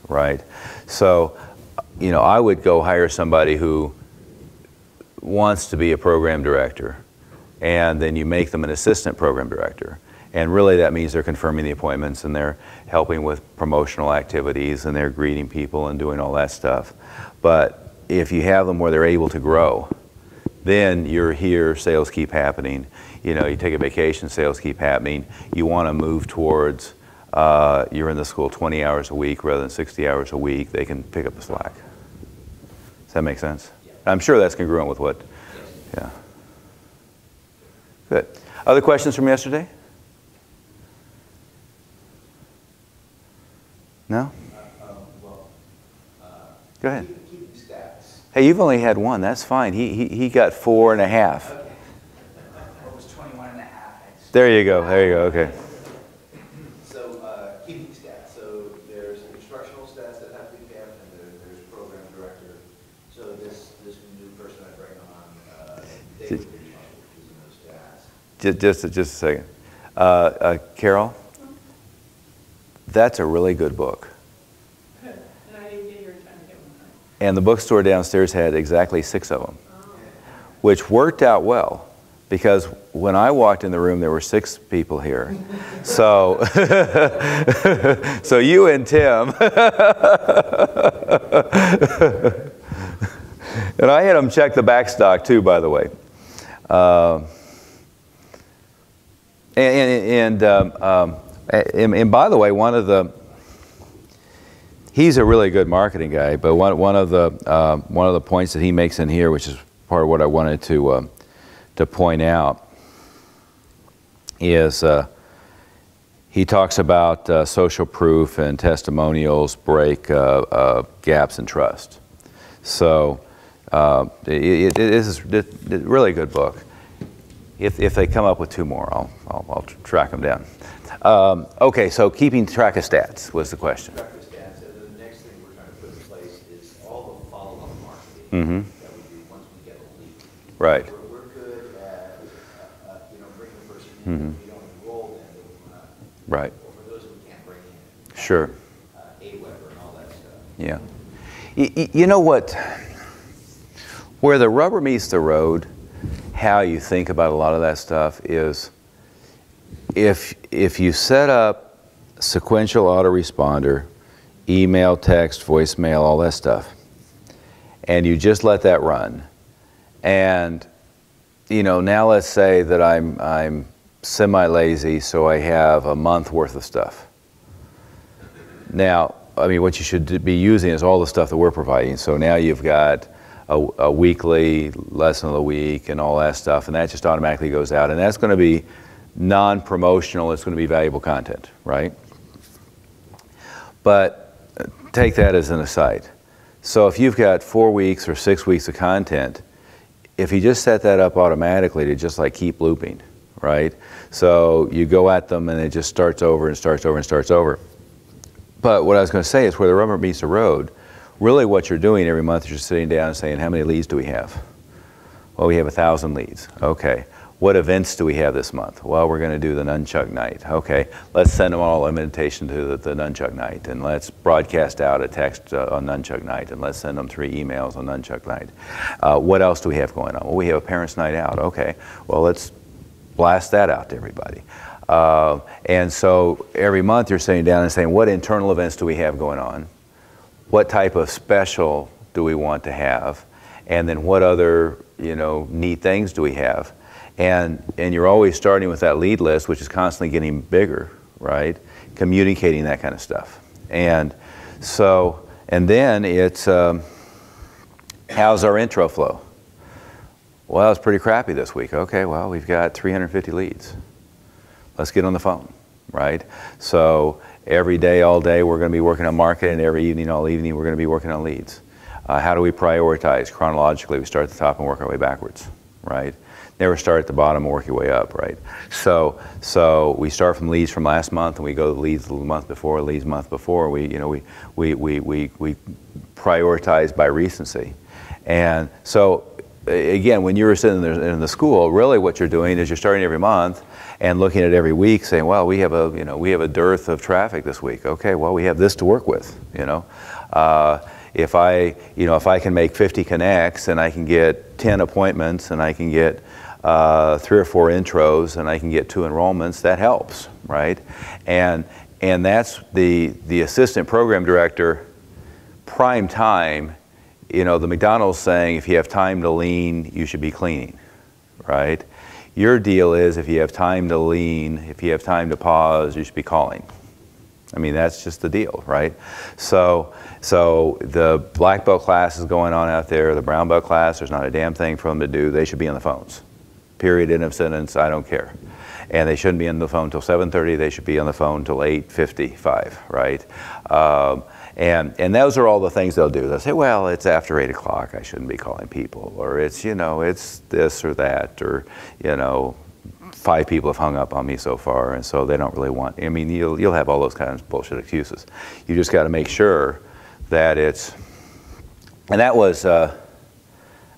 right? So, you know, I would go hire somebody who wants to be a program director, and then you make them an assistant program director. And really that means they're confirming the appointments and they're helping with promotional activities and they're greeting people and doing all that stuff. But if you have them where they're able to grow, then you're here, sales keep happening. You know, you take a vacation, sales keep happening. You want to move towards, you're in the school 20 hours a week rather than 60 hours a week. They can pick up the slack. Does that make sense? Yeah. I'm sure that's congruent with what, yeah. Good. Other questions from yesterday? No? Go ahead. Hey, you've only had one. That's fine. He got 4.5. Okay. It was 21.5. There you go. There you go. Okay. So keeping stats. So there's instructional stats that have to be kept, and there's program director. So this new person I bring on, they would be using those stats. Just a second. Carol, that's a really good book. Good. And I didn't get here in time to get one. And the bookstore downstairs had exactly 6 of them, which worked out well, because when I walked in the room, there were 6 people here. So, so you and Tim, and I had them check the back stock too, by the way. And by the way, one of the, he's a really good marketing guy, but one of the points that he makes in here, which is part of what I wanted to point out, is he talks about social proof and testimonials break gaps in trust. So it is a really good book. If they come up with 2 more, I'll track them down. Okay, so keeping track of stats was the question. Track of stats, and the next thing we're trying to put in place is all the follow-up marketing that we do once we get a lead. Right. We're good at you know, bringing the person in. We don't enroll them. Right. Or for those we can't bring in. Sure. AWeber and all that stuff. Yeah. You know what? Where the rubber meets the road, how you think about a lot of that stuff is, if you set up sequential autoresponder, email, text, voicemail, all that stuff, and you just let that run, and you know, now let's say that I'm semi-lazy, so I have a month worth of stuff. Now, I mean, what you should be using is all the stuff that we're providing. So now you've got a weekly lesson of the week and all that stuff, and that just automatically goes out, and that's going to be non-promotional. It's going to be valuable content, right? But take that as an aside. So if you've got 4 weeks or 6 weeks of content, if you just set that up automatically to just like keep looping, right? So you go at them and it just starts over and starts over and starts over. But what I was going to say is, where the rubber meets the road, really what you're doing every month is you're sitting down and saying, how many leads do we have? Well, we have 1,000 leads. Okay. What events do we have this month? Well, we're going to do the Nunchuck Night. Okay. Let's send them all an invitation to the Nunchuck Night, and let's broadcast out a text on Nunchuck Night, and let's send them 3 emails on Nunchuck Night. What else do we have going on? Well, we have a Parents' Night Out. Okay. Well, let's blast that out to everybody. And so every month you're sitting down and saying, what internal events do we have going on? What type of special do we want to have? And then what other, you know, neat things do we have? And you're always starting with that lead list, which is constantly getting bigger, right? Communicating that kind of stuff. And so, and then it's, how's our intro flow? Well, it's pretty crappy this week. Okay, well, we've got 350 leads. Let's get on the phone, right? So every day, all day, we're going to be working on marketing, and every evening, all evening, we're going to be working on leads. How do we prioritize? Chronologically, we start at the top and work our way backwards, right? Never start at the bottom and work your way up, right? So we start from leads from last month, and we go to leads the month before, leads month before. We prioritize by recency. And so again, when you're sitting there in the school, really what you're doing is you're starting every month, and looking at every week, saying, well, we have a dearth of traffic this week. Okay, well, we have this to work with. If I can make 50 connects and I can get 10 appointments and I can get 3 or 4 intros and I can get 2 enrollments, that helps, right? And that's the assistant program director prime time. The McDonald's saying, if you have time to lean, you should be cleaning, right? Your deal is, if you have time to lean, if you have time to pause, you should be calling. I mean, that's just the deal, right? So the black belt class is going on out there, the brown belt class, there's not a damn thing for them to do. They should be on the phones. Period, end of sentence, I don't care. And they shouldn't be on the phone until 7:30, they should be on the phone until 8:55, right? And those are all the things they'll do. They'll say, well, it's after 8 o'clock, I shouldn't be calling people, or it's this or that, or 5 people have hung up on me so far, and so they don't really want. I mean, you'll have all those kinds of bullshit excuses. You just got to make sure that it's. And that was, I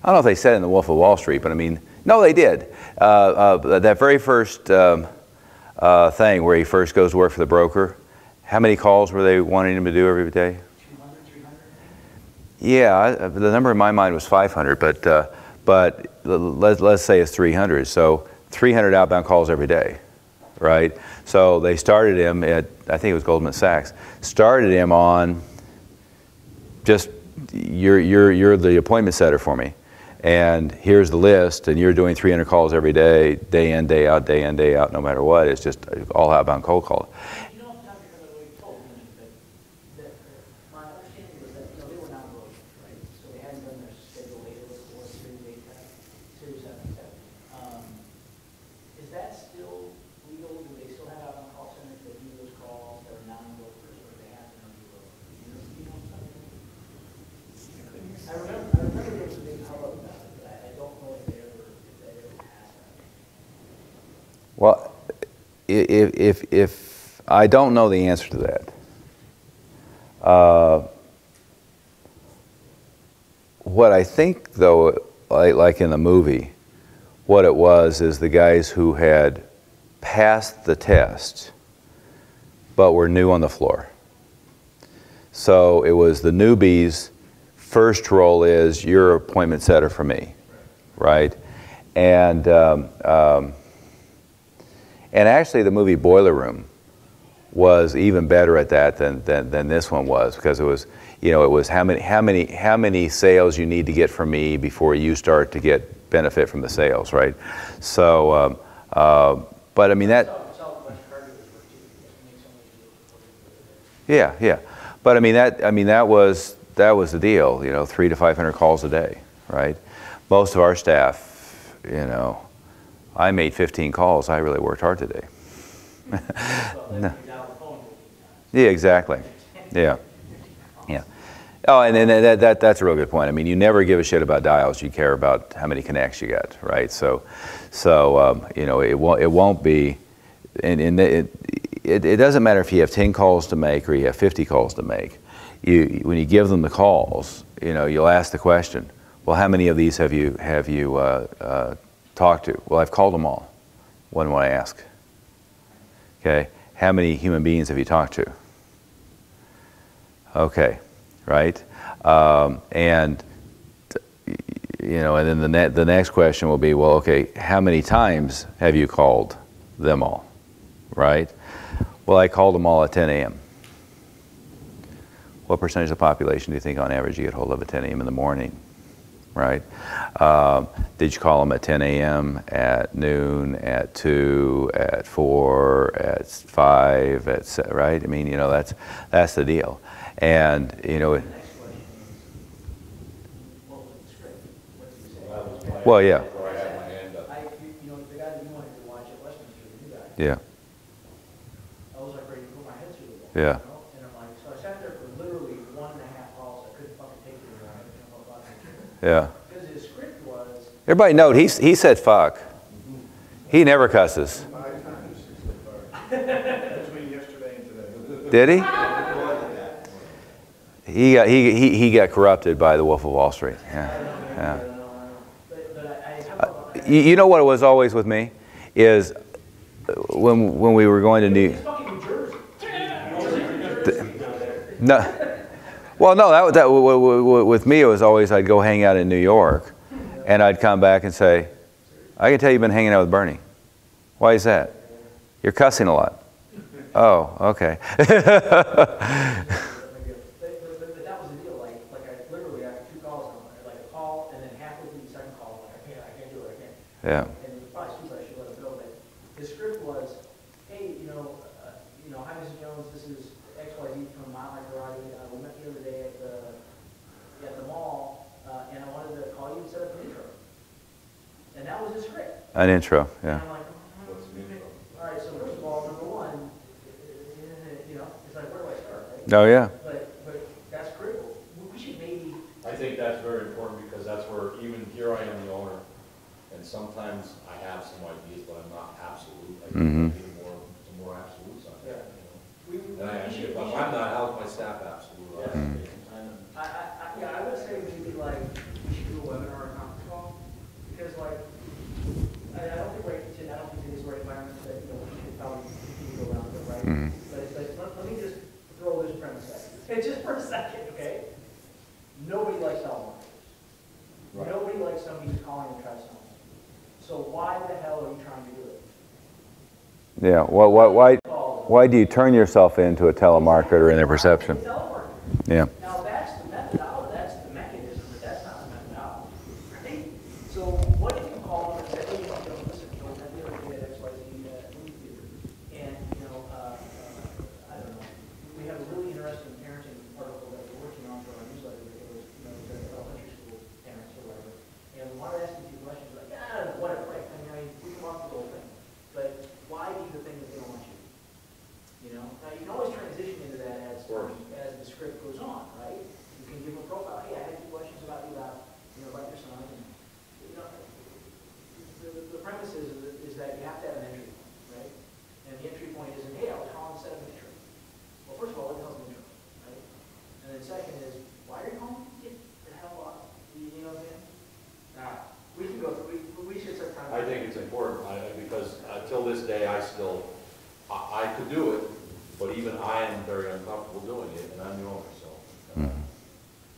don't know if they said in The Wolf of Wall Street, but I mean, no, they did. That very first thing where he first goes to work for the broker. How many calls were they wanting him to do every day? 200, 300? Yeah, the number in my mind was 500, but let's say it's 300. So 300 outbound calls every day, right? So they started him at, I think it was Goldman Sachs, started him on just, you're the appointment setter for me. And here's the list, and you're doing 300 calls every day, day in, day out, no matter what. It's just all outbound cold calls. Well, if I don't know the answer to that, what I think though, like in the movie, what it was is the guys who had passed the test but were new on the floor. So it was the newbies' first role is you're appointment setter for me, right? And actually, the movie Boiler Room was even better at that than this one was, because it was, it was how many sales you need to get from me before you start to get benefit from the sales, right? So, but I mean that. Yeah. But I mean that was the deal. 300 to 500 calls a day, right? Most of our staff, I made 15 calls. I really worked hard today. No. Yeah, exactly. Yeah. Oh, and that's a real good point. I mean, you never give a shit about dials. You care about how many connects you got, right? So it won't be, and it doesn't matter if you have 10 calls to make or you have 50 calls to make. When you give them the calls, you'll ask the question, well, how many of these have you talked to? Well, I've called them all. What do I ask? Okay, how many human beings have you talked to? Okay, right? And then the next question will be, well, okay, how many times have you called them all? Right? Well, I called them all at 10 a.m. What percentage of the population do you think on average you get hold of at 10 a.m. in the morning? Right? Did you call them at 10 a.m., at noon, at 2, at 4, at 5, right? I mean, that's the deal. And, well, yeah. Yeah. I was like ready to put my head through the wall. Yeah. And I'm like, so I sat there for literally 1.5 calls. I couldn't fucking take it anymore. I had to jump up on it. Yeah. Because his script was. Everybody note, he said fuck. He never cusses. 5 times. Between yesterday and today. Did he? He got corrupted by the Wolf of Wall Street. Yeah. But You know what it was always with me is when we were going to New. It's fucking New Jersey. No, well, no. With me, it was always I'd go hang out in New York, and I'd come back and say, "I can tell you've been hanging out with Bernie. Why is that? You're cussing a lot." Oh, okay. But that was the deal. Like I literally I had 2 calls on it. Like a call, and then halfway through the second call, like I can't do it. I can't. Yeah. And it was probably stupid. I should let it go. But the script was, hey, hi, Mrs. Jones. This is XYZ from Mile High Karate. We met the other day at the mall, and I wanted to call you and set up an intro. And that was the script. An intro, yeah. And I'm like, all right. So first of all, number one, it's like where do I start? Right? Oh, yeah. But that's critical. We should maybe. I think that's very important because that's where even here I am the owner, and sometimes I have some ideas, but I'm not absolute. I Mhm. need more absolutes on that. We And I actually, if I'm not, how's my staff absolute? Yeah. On it? I would say maybe like we should do a webinar or a conference call because like I don't think today's the right environment that we should probably continue to go around it, right? Mhm. But it's like let me just throw this premise at you. Just for a second, okay? Nobody likes telemarketers. Right. Nobody likes somebody who's calling and trying to sell them. So why the hell are you trying to do it? Yeah. Why do you turn yourself into a telemarketer in their perception? Telemarketer. Yeah. Now that's the methodology, that's the mechanism, but that's not the methodology, right? So what if you call them and say, hey, listen, I did a XYZ movie theater, and I don't know, we have a really interesting parenting article that we're working on for our newsletter. It was, elementary school parents or whatever, and we wanted to ask you a few questions, like, whatever, right? We come up with the whole thing, but why do the thing that they don't want you? Now you can always transition into that as the script goes on, right? You can give a profile. Hey, I had 2 questions about you about your son. And, the premise is that you have to have an entry point, right? And the entry point isn't, hey, I was calling to set up an intro. Well, first of all, what the hell's an intro, right? And then second is, why are you calling? Get the hell up. You know what I'm saying? We can go through. We should start trying. I think it's important because until this day, I could do it, but even I am very uncomfortable doing it, and I'm the owner, so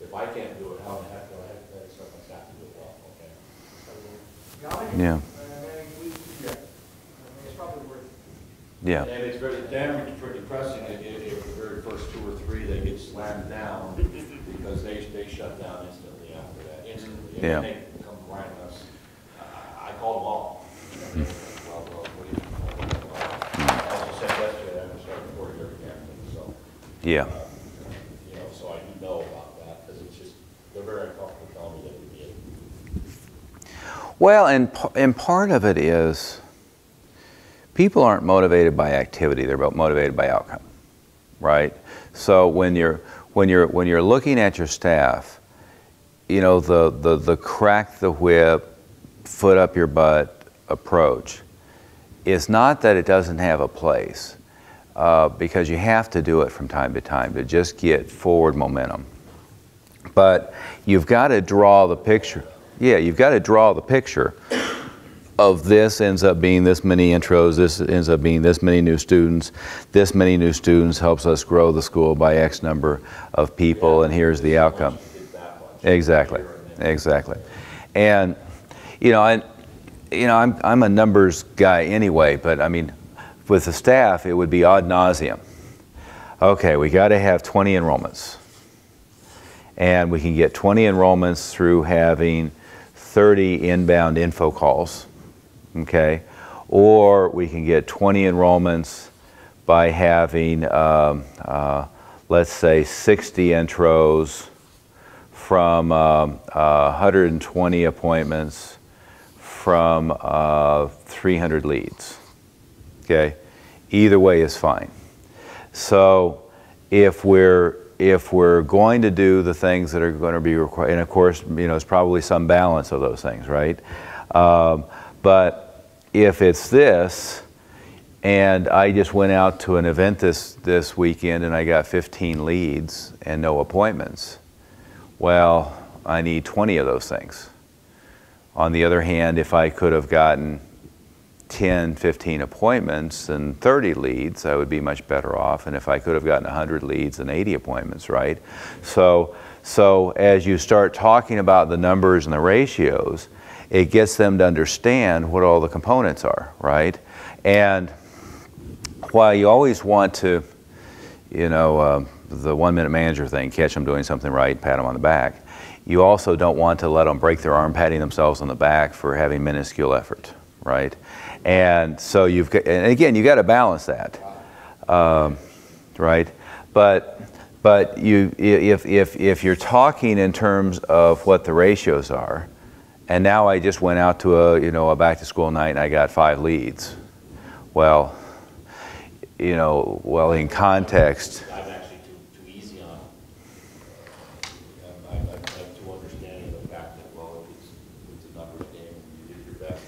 if I can't do it, how the heck do I expect my staff to do it well? Okay. Yeah. It's probably worth it. Yeah. And it's very damaging, pretty depressing if the very first 2 or 3 they get slammed down because they shut down instantly after that. Instantly. And Yeah. then they come right at us. I called them all. Well, what do you as I said yesterday, I'm going to start recording every damn thing. So, Yeah. so I do know about that because it's just, they're very uncomfortable telling me that we did. Well, and part of it is people aren't motivated by activity; they're motivated by outcome, right? So when you're looking at your staff, the crack the whip, foot up your butt approach is not that it doesn't have a place, because you have to do it from time to time to just get forward momentum. But you've got to draw the picture. Yeah, you've got to draw the picture of this ends up being this many intros, this ends up being this many new students, this many new students helps us grow the school by X number of people, and here's the outcome. Exactly, exactly. And I'm a numbers guy anyway, but I mean, with the staff, it would be ad nauseum. Okay, we got to have 20 enrollments. And we can get 20 enrollments through having 30 inbound info calls, okay? Or we can get 20 enrollments by having, let's say, 60 intros from 120 appointments from 300 leads, okay? Either way is fine. So if we're going to do the things that are going to be required, and of course, it's probably some balance of those things, right? But if it's this, and I just went out to an event this weekend and I got 15 leads and no appointments, well, I need 20 of those things. On the other hand, if I could have gotten 10, 15 appointments and 30 leads, I would be much better off. And if I could have gotten 100 leads and 80 appointments, right? So as you start talking about the numbers and the ratios, it gets them to understand what all the components are, right? And while you always want to, you know, the 1 minute manager thing, catch them doing something right, pat them on the back, you also don't want to let them break their arm patting themselves on the back for having minuscule effort, right? And so you've got, and again, you got to balance that, right? But you, if you're talking in terms of what the ratios are, and now I just went out to a back to school night and I got 5 leads. Well, in context. I'm actually too easy on it. I'm too understanding of the fact that, well, it's a numbers game, you did your best.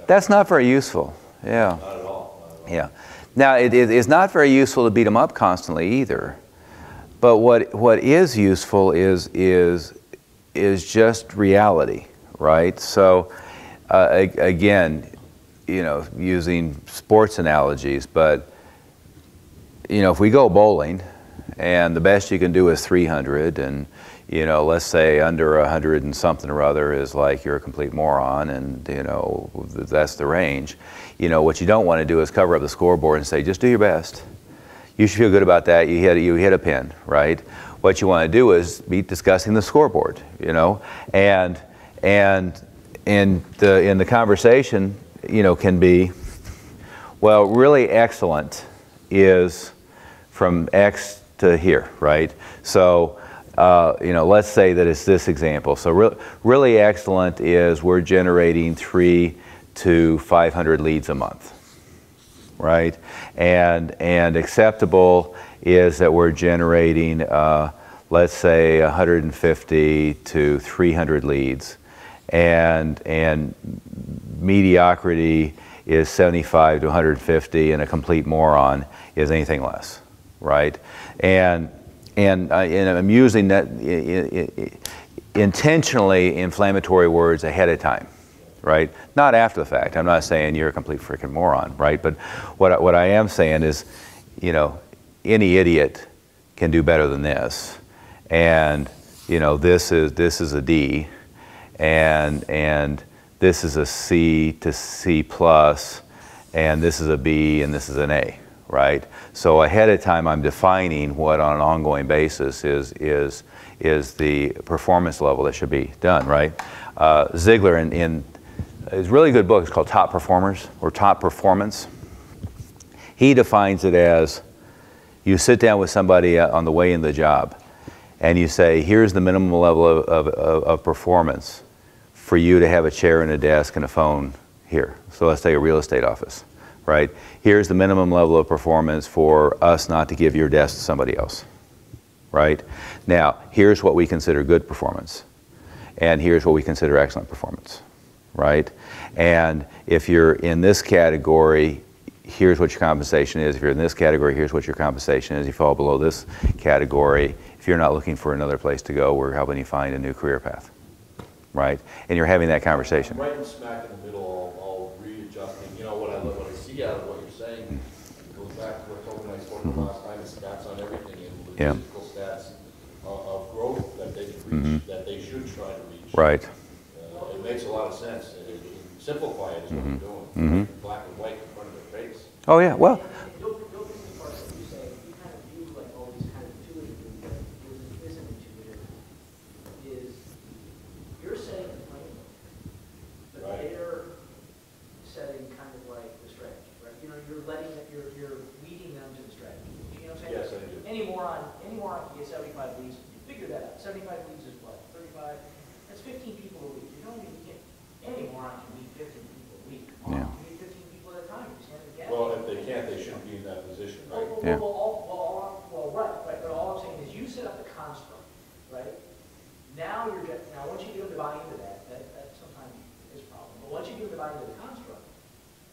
That's not very useful, yeah. Not at all. Yeah. Now, it's not very useful to beat them up constantly either. But what is useful is just reality, right? So, again, using sports analogies, but, if we go bowling and the best you can do is 300 and, let's say under 100 and something or other is like you're a complete moron and, that's the range. What you don't want to do is cover up the scoreboard and say, just do your best. You should feel good about that. You hit a pin, right? What you want to do is be discussing the scoreboard, and in the conversation, can be, well, really excellent is from X to here, right? So, let's say that it's this example. So really excellent is we're generating 300 to 500 leads a month, right? And acceptable is that we're generating, let's say 150 to 300 leads. And mediocrity is 75 to 150, and a complete moron is anything less, right? And I'm using that intentionally inflammatory words ahead of time, right? Not after the fact. I'm not saying you're a complete freaking moron, right? But what I am saying is, any idiot can do better than this, and this is a D. And this is a C to C plus, and this is a B, and this is an A, right? So ahead of time, I'm defining what on an ongoing basis is the performance level that should be done, right? Ziegler in his really good book is called Top Performers or Top Performance. He defines it as you sit down with somebody on the way in the job, and you say, here's the minimum level of performance for you to have a chair and a desk and a phone here. So let's say a real estate office, right? Here's the minimum level of performance for us not to give your desk to somebody else, right? Now, here's what we consider good performance, and here's what we consider excellent performance, right? And if you're in this category, here's what your compensation is. If you're in this category, here's what your compensation is. You fall below this category. If you're not looking for another place to go, we're helping you find a new career path, right? And you're having that conversation. Right in smack in the middle, all readjusting. What I see out of what you're saying goes back to what Toby and I spoke about last time, is stats on everything, and logistical stats of growth that they can reach, that they should try to reach. Right. It makes a lot of sense. Simplify it is what we're doing. Black and white in front of their face. Oh yeah, well. You'll be the part that you say, you kind of view like all these kind of intuitive things that isn't intuitive, is you're setting the framework, but they're setting kind of like the strategy, right? You're letting it, you're leading them to the strategy. You know what I'm saying? Yes, I do. Any moron can get 75 leads. Figure that out. 75 leads is what? 35? That's 15 people a week. You don't even get, any moron can meet 15 people a week. Yeah. You meet 15 people at a time. You stand at the gas. Well, if they can't, they shouldn't be in that position, right? Yeah. Right. But all I'm saying is you set up the construct, right? Now once you get them to buy into that sometimes is a problem. But once you get them to buy into the construct,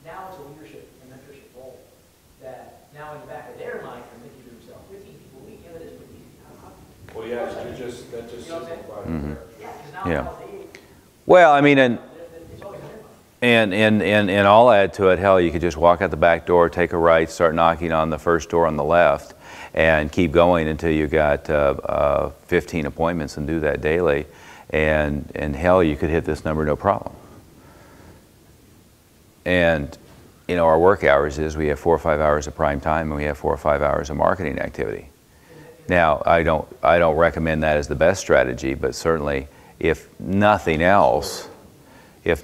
now it's a leadership and mentorship role. That now in the back of their mind, they're thinking to themselves, 15 people a week, yeah, that is pretty easy. Well, yeah, that just You know what I'm saying? simplified it there. Yeah, because now Yeah. they, Well, I mean, and it's always in their mind. And I'll add to it, hell, you could just walk out the back door, take a right, start knocking on the first door on the left, and keep going until you got 15 appointments and do that daily. And hell, you could hit this number no problem. And you know, our work hours is we have 4 or 5 hours of prime time and we have 4 or 5 hours of marketing activity. Now, I don't recommend that as the best strategy, but certainly, if nothing else, if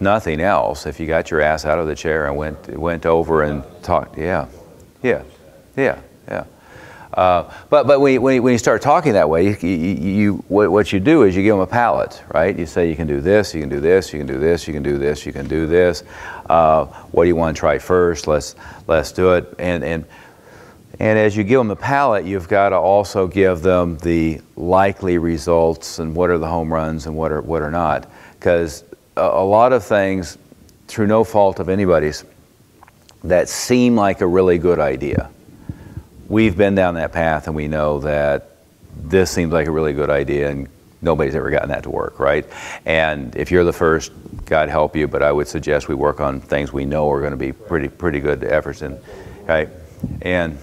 you got your ass out of the chair and went over and talked, yeah. But when you start talking that way, what you do is you give them a palette, right? You say you can do this, you can do this, you can do this, you can do this, you can do this. What do you want to try first? Let's do it. And as you give them the palette, you've got to also give them the likely results and what are the home runs and what are not. Because a lot of things, through no fault of anybody's, that seem like a really good idea. We've been down that path and we know that this seems like a really good idea and nobody's ever gotten that to work, right? And if you're the first, God help you, but I would suggest we work on things we know are going to be pretty good efforts in, right? And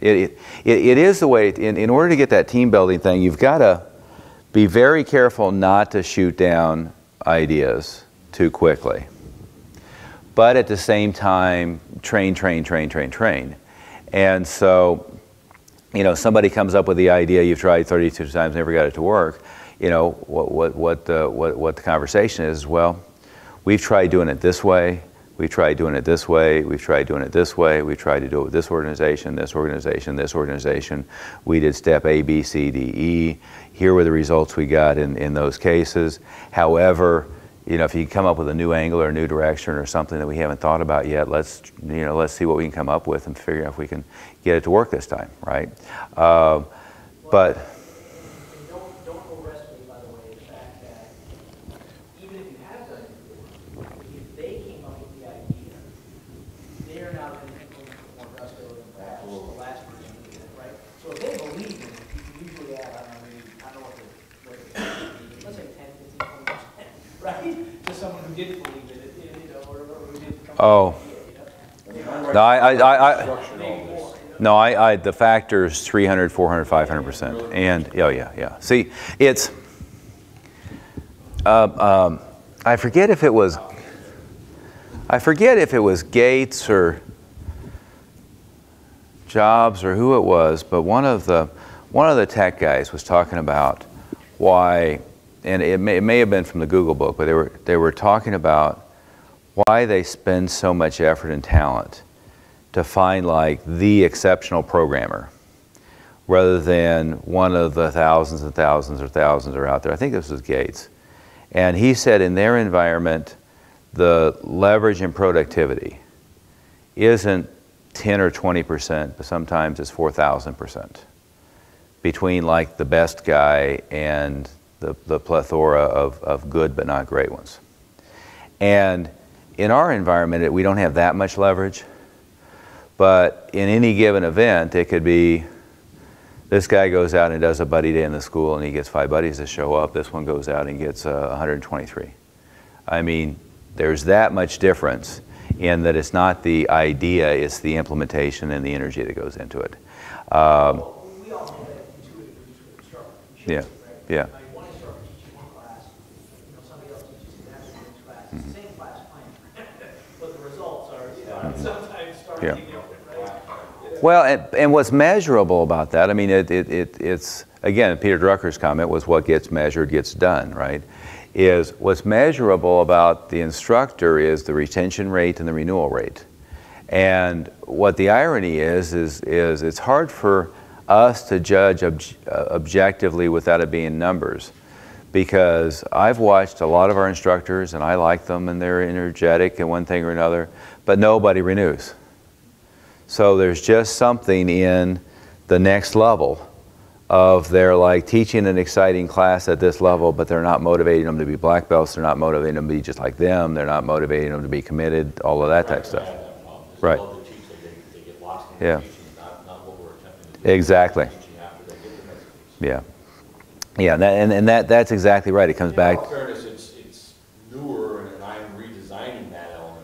it is the way, in order to get that team building thing, you've got to be very careful not to shoot down ideas too quickly. But at the same time, train. And so, you know, somebody comes up with the idea, you've tried 32 times, never got it to work. You know, what the conversation is, well, we've tried doing it this way, we've tried doing it this way, we've tried doing it this way, we tried to do it with this organization, this organization, this organization. We did step A, B, C, D, E. Here were the results we got in those cases. However, you know, if you come up with a new angle or a new direction or something that we haven't thought about yet, let's see what we can come up with and figure out if we can get it to work this time, right? But don't overestimate, by the way, the fact that even if you have done it before, if they came up with the idea, they are now going to implement it more gusto than perhaps the last person who did it, right? So if they believe in it, you can usually add, I don't know what the let's say 10, 15, 20%, right? To someone who didn't believe in it, you know, or who didn't come up with the idea, No, the factor is 300, 400, 500%. And, oh yeah. See, it's, I forget if it was Gates or Jobs or who it was, but one of the tech guys was talking about why, and it may have been from the Google book, but they were talking about why they spend so much effort and talent to find like the exceptional programmer rather than one of the thousands and thousands or thousands are out there. I think this was Gates. And he said in their environment, the leverage in productivity isn't 10 or 20%, but sometimes it's 4,000% between like the best guy and the plethora of good but not great ones. And in our environment, we don't have that much leverage, but in any given event, it could be this guy goes out and does a buddy day in the school and he gets 5 buddies to show up. This one goes out and gets 123. I mean, there's that much difference in that it's not the idea, it's the implementation and the energy that goes into it. we all know that intuitive instructor. Yeah. One instructor teaches one class, you know, somebody else teaches the next class. It's the same class plan, but the results are, you know, sometimes starkly different, right? Well, and what's measurable about that, I mean, it's, again, Peter Drucker's comment was what gets measured gets done, right? Is what's measurable about the instructor is the retention rate and the renewal rate. And what the irony is it's hard for us to judge objectively without it being numbers. Because I've watched a lot of our instructors and I like them and they're energetic and one thing or another, but nobody renews. So there's just something in the next level of they're like teaching an exciting class at this level, but they're not motivating them to be black belts, they're not motivating them to be just like them, they're not motivating them to be committed, all of that type of stuff. Right. Yeah. Exactly. Yeah. Yeah, that's exactly right. It comes back. In all fairness, it's newer, and I'm redesigning that element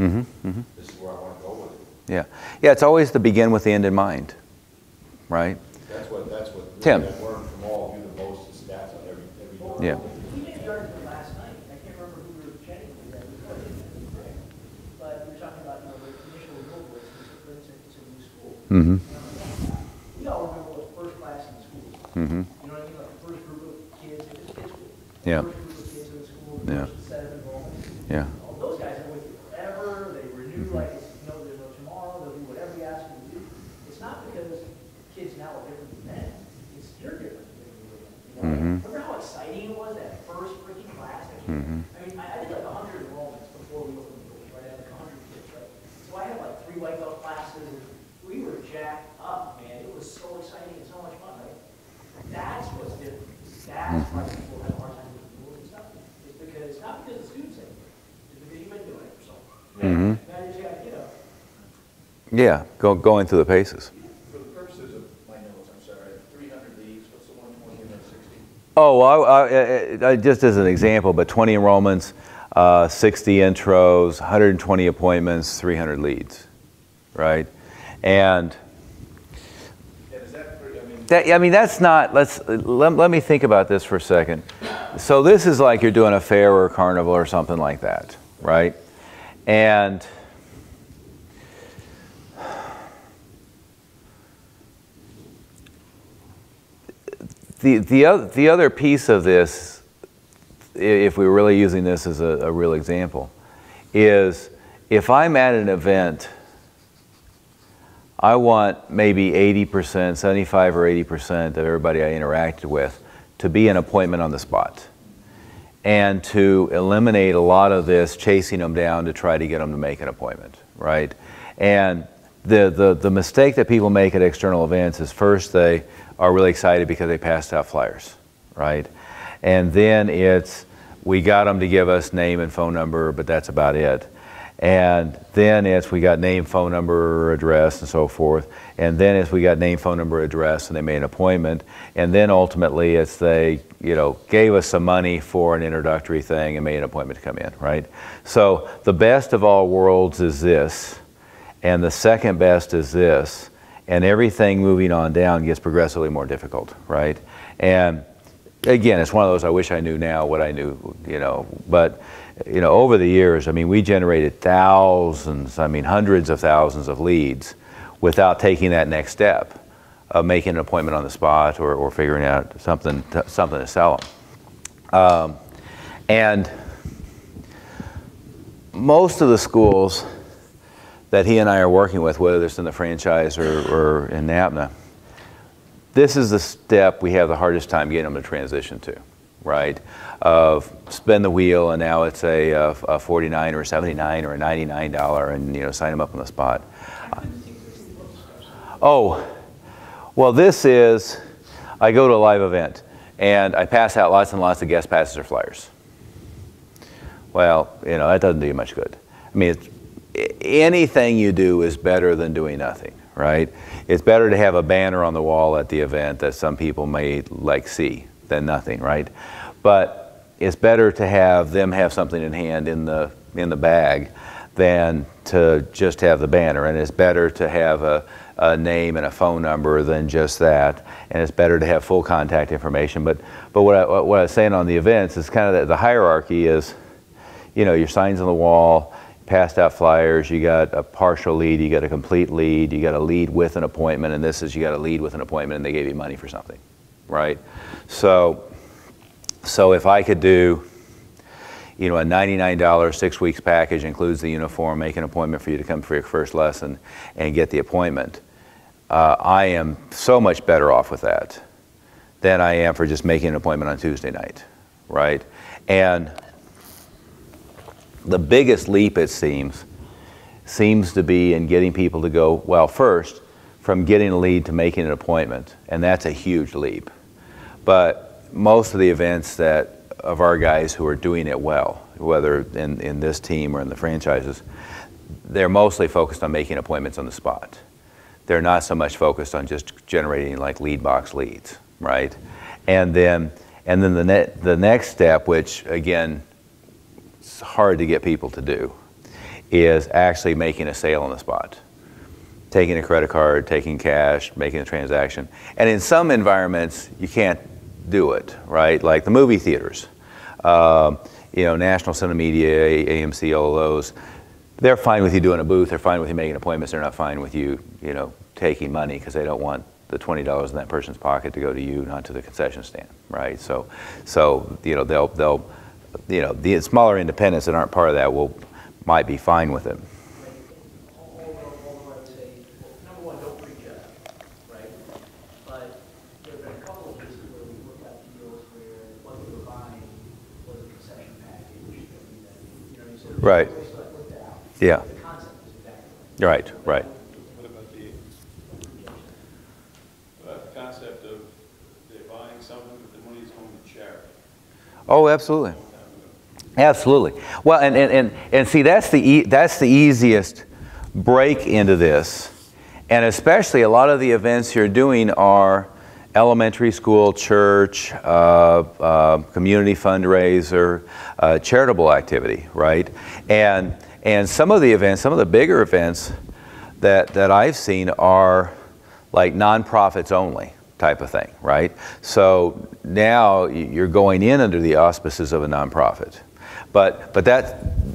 This is where I want to go with it. Yeah. Yeah, it's always to begin with the end in mind, right? That's what Tim. I've learned from all of you the most is stats on every Yeah. We did the argument last night, I can't remember who we were chatting with that before, but we were talking about, the initial renewal rates, for instance, it's a new school. Mm-hmm. We all remember what first class in the school was. Mm-hmm. You know what I mean, like the first group of kids, it was kids' school. Yeah. The first group of kids in the school, the Yeah. first set of enrollments. Yeah. All those guys are with you forever, they renew like it's, there's no tomorrow, they'll do whatever you ask them to do. It's not because kids now are different than then, it's you're different than you were then. Remember how exciting it was, that first freaking class? I mean, I did like 100 enrollments before we opened the doors, right? I had like 100 kids, right? So I had like 3 white belt classes, and we were jacked up, man. It was so exciting and so much fun, right? That's what's different. That's why people have a hard time with rules and stuff. It's because, not because the students say it, it's because you've been doing it for so long. Now you just gotta, Yeah, going through the paces. For the purposes of my notes, I'm sorry, 300 leagues, what's the 120 and 60? Oh, well, just as an example, but 20 enrollments, 60 intros, 120 appointments, 300 leads, right? And Is that, that's not, let me think about this for a second. So this is like you're doing a fair or a carnival or something like that, right? And the other piece of this, if we're really using this as a real example, is if I'm at an event, I want maybe 80%, 75 or 80% of everybody I interacted with to be an appointment on the spot, and to eliminate a lot of this chasing them down to try to get them to make an appointment, right? And the mistake that people make at external events is first they are really excited because they passed out flyers, right? And then it's, we got them to give us name and phone number, but that's about it. And then it's, we got name, phone number, address, and so forth. And then it's, we got name, phone number, address, and they made an appointment. And then ultimately it's, they, gave us some money for an introductory thing and made an appointment to come in, right? So the best of all worlds is this, and the second best is this, and everything moving on down gets progressively more difficult, right? And again, it's one of those, I wish I knew now what I knew, but over the years, we generated thousands, hundreds of thousands of leads without taking that next step of making an appointment on the spot or figuring out something to sell them. And most of the schools that he and I are working with, whether it's in the franchise or in NAPNA, this is the step we have the hardest time getting them to transition to, right? Of spin the wheel and now it's a $49 or $79 or a $99 and sign them up on the spot. Oh, well this is, I go to a live event and I pass out lots and lots of guest passes or flyers. Well, that doesn't do you much good. Anything you do is better than doing nothing, right? It's better to have a banner on the wall at the event that some people may see than nothing, right? But it's better to have them have something in hand in the bag than to just have the banner, and it's better to have a name and a phone number than just that, and it's better to have full contact information. But what I was saying on the events is kind of the hierarchy is, your signs on the wall, passed out flyers, you got a partial lead, you got a complete lead, you got a lead with an appointment, and this is you got a lead with an appointment and they gave you money for something, right? So if I could do, a $99 6 weeks package, includes the uniform, make an appointment for you to come for your first lesson and get the appointment, I am so much better off with that than I am for just making an appointment on Tuesday night, right? And the biggest leap, it seems to be in getting people to go, well, first, from getting a lead to making an appointment, and that's a huge leap. But most of the events of our guys who are doing it well, whether in this team or in the franchises, they're mostly focused on making appointments on the spot. They're not so much focused on just generating lead box leads, right? And then the next step, which again, it's hard to get people to do, is actually making a sale on the spot. Taking a credit card, taking cash, making a transaction. And in some environments, you can't do it, right? Like the movie theaters, you know, National Cinemedia, AMC, all of those. They're fine with you doing a booth. They're fine with you making appointments. They're not fine with you, you know, taking money because they don't want the $20 in that person's pocket to go to you, not to the concession stand, right? So you know, they'll, you know, the smaller independents that aren't part of that might be fine with it. Although I'd say, number one, don't prejudge, right? But there have been a couple of cases where we looked at deals where what we were buying was a concession package. You know, you said, Right. Yeah. The concept is exactly Right, right. What about the concept of they're buying something, but the money's going to charity? Oh, absolutely. Absolutely. Well, and see, that's the easiest break into this. And especially a lot of the events you're doing are elementary school, church, community fundraiser, charitable activity, right? And some of the events, some of the bigger events that I've seen are like nonprofits only type of thing, right? So now you're going in under the auspices of a nonprofit. But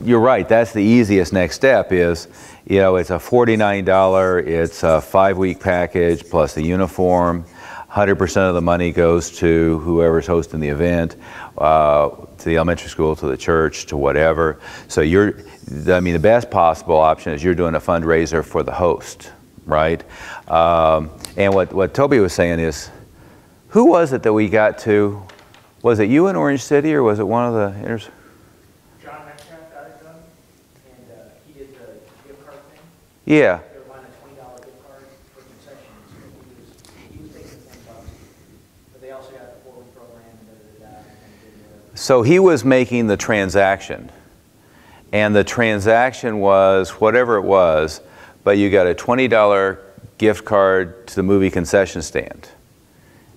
you're right, that's the easiest next step is, you know, it's a $49, it's a 5-week package plus the uniform. 100% of the money goes to whoever's hosting the event, to the elementary school, to the church, to whatever. So the best possible option is you're doing a fundraiser for the host, right? And what Toby was saying is, who was it that we got to? Was it you in Orange City, or was it one of the John Metcalf got it done, and he did the gift card thing. Yeah. They were buying a $20 gift card for concessions. He was taking $10, but they also got the 4-week program and So he was making the transaction, and the transaction was whatever it was, but you got a $20 gift card to the movie concession stand,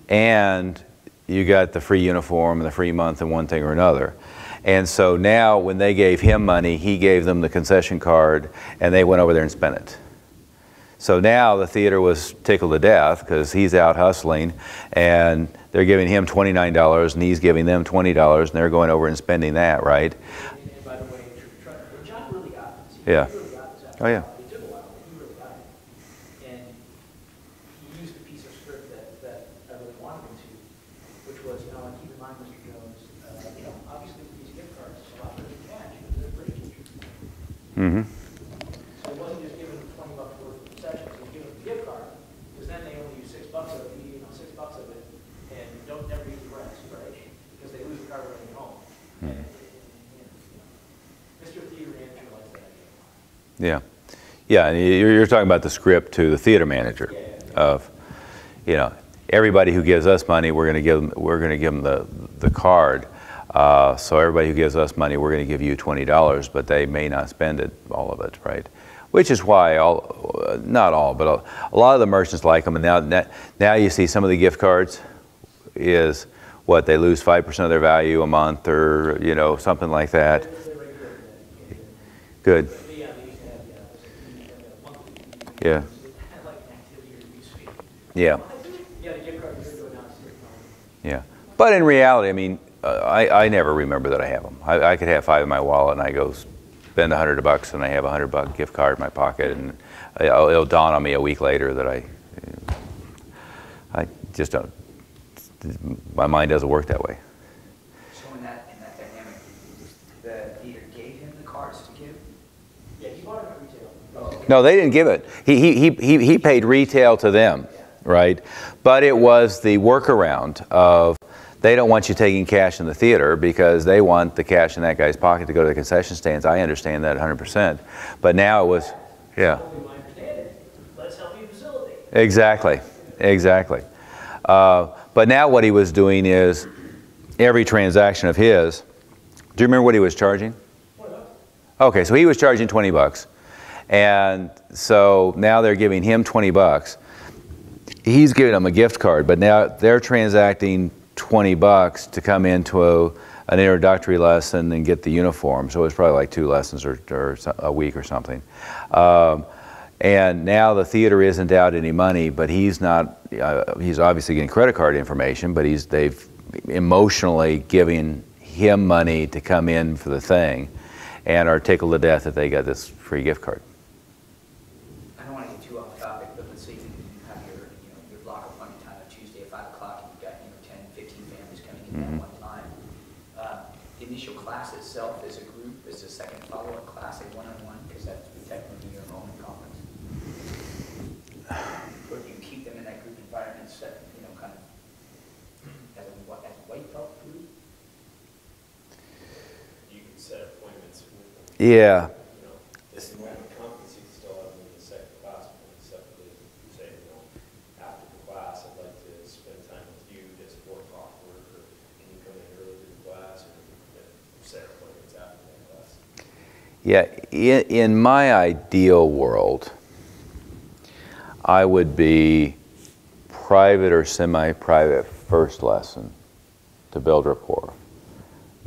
and you got the free uniform and the free month and one thing or another. And so now when they gave him money, he gave them the concession card, and they went over there and spent it. So now the theater was tickled to death because he's out hustling, and they're giving him $29 and he's giving them $20, and they're going over and spending that, right? And by the way, John really got this. Yeah. He really got this after Oh, yeah. a while. It took a while, but he really got it. And he used a piece of script that I really wanted him to, which was, you know, and keep in mind, Mr. Jones, you know, obviously with these gift cards, it's a lot better than cash because they're free. Mm-hmm. So it wasn't just giving them $20 worth of concessions, it was giving them the gift card, because then they only use $6 of it, you know, $6 of it, and don't never use the rest, right? Because they lose the card when they get home. And, you know, Mr. Theater Manager likes that idea. Yeah. Yeah, and you're talking about the script to the theater manager of, you know, everybody who gives us money, we're going to give them the card. So everybody who gives us money, we're going to give you $20, but they may not spend it, all of it, right? Which is why not all, but a lot of the merchants like them. And now you see some of the gift cards is what, they lose 5% of their value a month, or, you know, something like that. Good. Yeah. Yeah. Yeah. But in reality, I mean, I never remember that I have them. I could have 5 in my wallet, and I go spend $100 and I have a $100 gift card in my pocket, and it'll dawn on me a week later that I just don't, my mind doesn't work that way. So in that dynamic, the theater gave him the cards to give? Yeah, he bought it at retail. Oh. No, they didn't give it. He paid retail to them, right? But it was the workaround of, they don't want you taking cash in the theater because they want the cash in that guy's pocket to go to the concession stands. I understand that 100%. But now it was, yeah. Let's help you facilitate. Exactly, exactly. But now what he was doing is, every transaction of his, do you remember what he was charging? Okay, so he was charging $20. And so now they're giving him $20. He's giving them a gift card, but now they're transacting $20 to come into an introductory lesson and get the uniform. So it was probably like 2 lessons or a week or something. And now the theater isn't out any money, but he's not, he's obviously getting credit card information, but they've emotionally giving him money to come in for the thing and are tickled to death that they got this free gift card. I don't want to get too off topic, but let's say you have your block appointment time on Tuesday at 5 o'clock, and you've got 10, 15 families coming in at one time. The initial class itself is a group, is a second follow-up class, a one-on-one, because that's technically your enrollment conference. Or do you keep them in that group environment, set, kind of as a white belt group? You can set appointments with them. Yeah. This enrollment conference, you can still have them in the second class, but separately, you say, after the class, I'd like to spend time with you, does 4 o'clock work, or can you come in early to the class, or set appointments after that class? Yeah, in my ideal world, I would be private or semi-private first lesson to build rapport.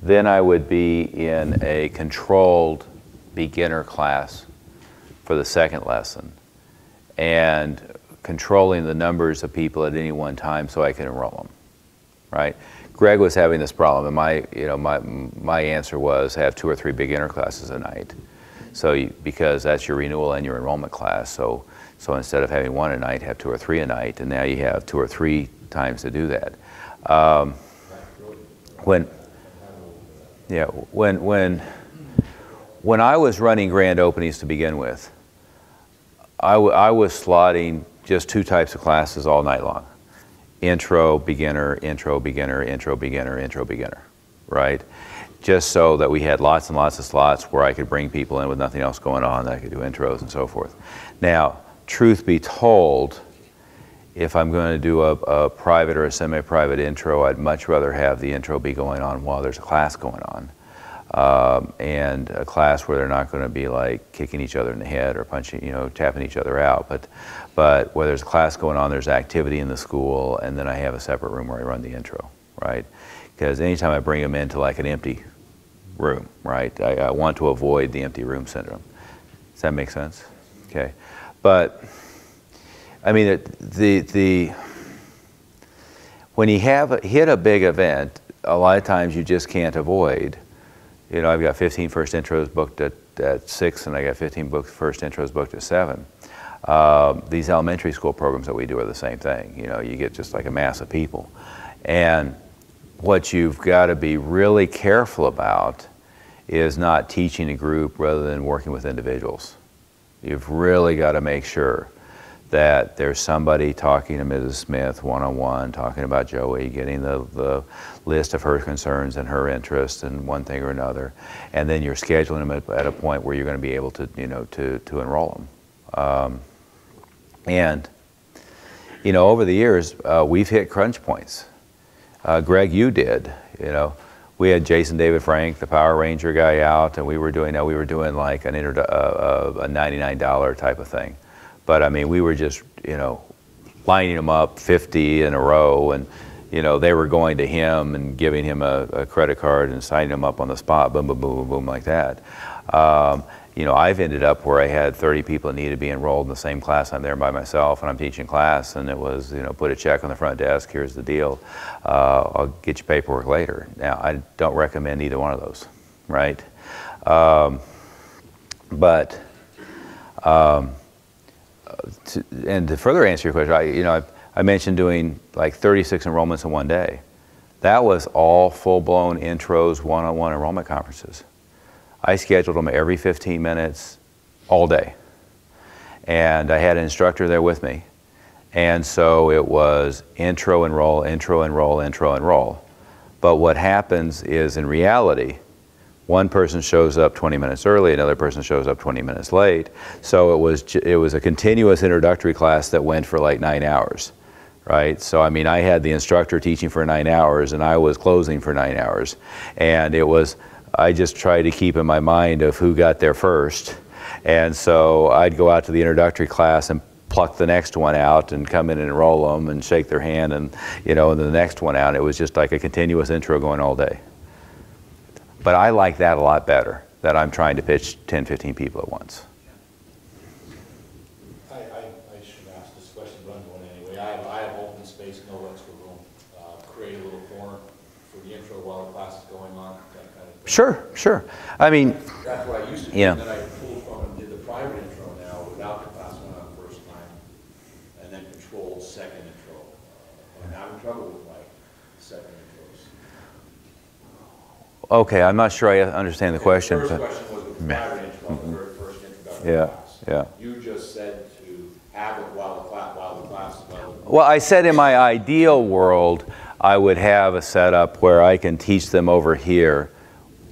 Then I would be in a controlled beginner class for the second lesson and controlling the numbers of people at any one time so I can enroll them, right? Greg was having this problem, and my answer was have 2 or 3 beginner classes a night. So because that's your renewal and your enrollment class, so instead of having 1 a night, have 2 or 3 a night, and now you have 2 or 3 times to do that. When I was running grand openings to begin with, I was slotting just 2 types of classes all night long. Intro, beginner, intro, beginner, intro, beginner, intro, beginner, right? Just so that we had lots and lots of slots where I could bring people in with nothing else going on, that I could do intros and so forth. Now, truth be told, if I'm going to do a private or a semi-private intro, I'd much rather have the intro be going on while there's a class going on. And a class where they're not going to be like kicking each other in the head or punching, tapping each other out. But where there's a class going on, there's activity in the school, and then I have a separate room where I run the intro, right? Because anytime I bring them into like an empty room, right, I want to avoid the empty room syndrome. Does that make sense? Okay. But I mean, when you hit a big event, a lot of times you just can't avoid. I've got 15 first intros booked at 6, and I got 15 first intros booked at 7. These elementary school programs that we do are the same thing. You get just like a mass of people. And what you've got to be really careful about is not teaching a group rather than working with individuals. You've really got to make sure that there's somebody talking to Mrs. Smith one-on-one, talking about Joey, getting the list of her concerns and her interests and one thing or another, and then you're scheduling them at a point where you're going to be able to, to enroll them. And over the years, we've hit crunch points. Greg, you did. We had Jason David Frank, the Power Ranger guy, out, and we were doing like a $99 type of thing. But I mean, we were just, lining them up 50 in a row, and, they were going to him and giving him a credit card and signing him up on the spot, boom, boom, boom, boom, boom, like that. I've ended up where I had 30 people that needed to be enrolled in the same class. I'm there by myself, and I'm teaching class, and it was, put a check on the front desk, here's the deal. I'll get you paperwork later. Now, I don't recommend either one of those, right? And to further answer your question, I mentioned doing like 36 enrollments in one day. That was all full-blown intros, one-on-one enrollment conferences. I scheduled them every 15 minutes, all day. And I had an instructor there with me. And so it was intro, enroll, intro, enroll, intro, enroll. But what happens is, in reality, one person shows up 20 minutes early, another person shows up 20 minutes late. So it was a continuous introductory class that went for like 9 hours, right? So I mean, I had the instructor teaching for 9 hours, and I was closing for 9 hours. And I just tried to keep in my mind of who got there first. And so I'd go out to the introductory class and pluck the next one out and come in and enroll them and shake their hand and, and the next one out. It was just like a continuous intro going all day. But I like that a lot better, that I'm trying to pitch 10, 15 people at once. I should ask this question, but I'm going anyway. I have open space, no extra room. Create a little corner for the intro while the class is going on, that kind of thing. Sure, sure. I mean, That's what I used to do, yeah. and then I pulled from and did the private intro now without the class went on first time, and then controlled second intro. And I'm in trouble with my second intros. Okay, I'm not sure I understand the question. The first but- question was with the private intro, the very first introduction Yeah, class. yeah. You just said to have it while the class. Well, I said in my ideal world, I would have a setup where I can teach them over here,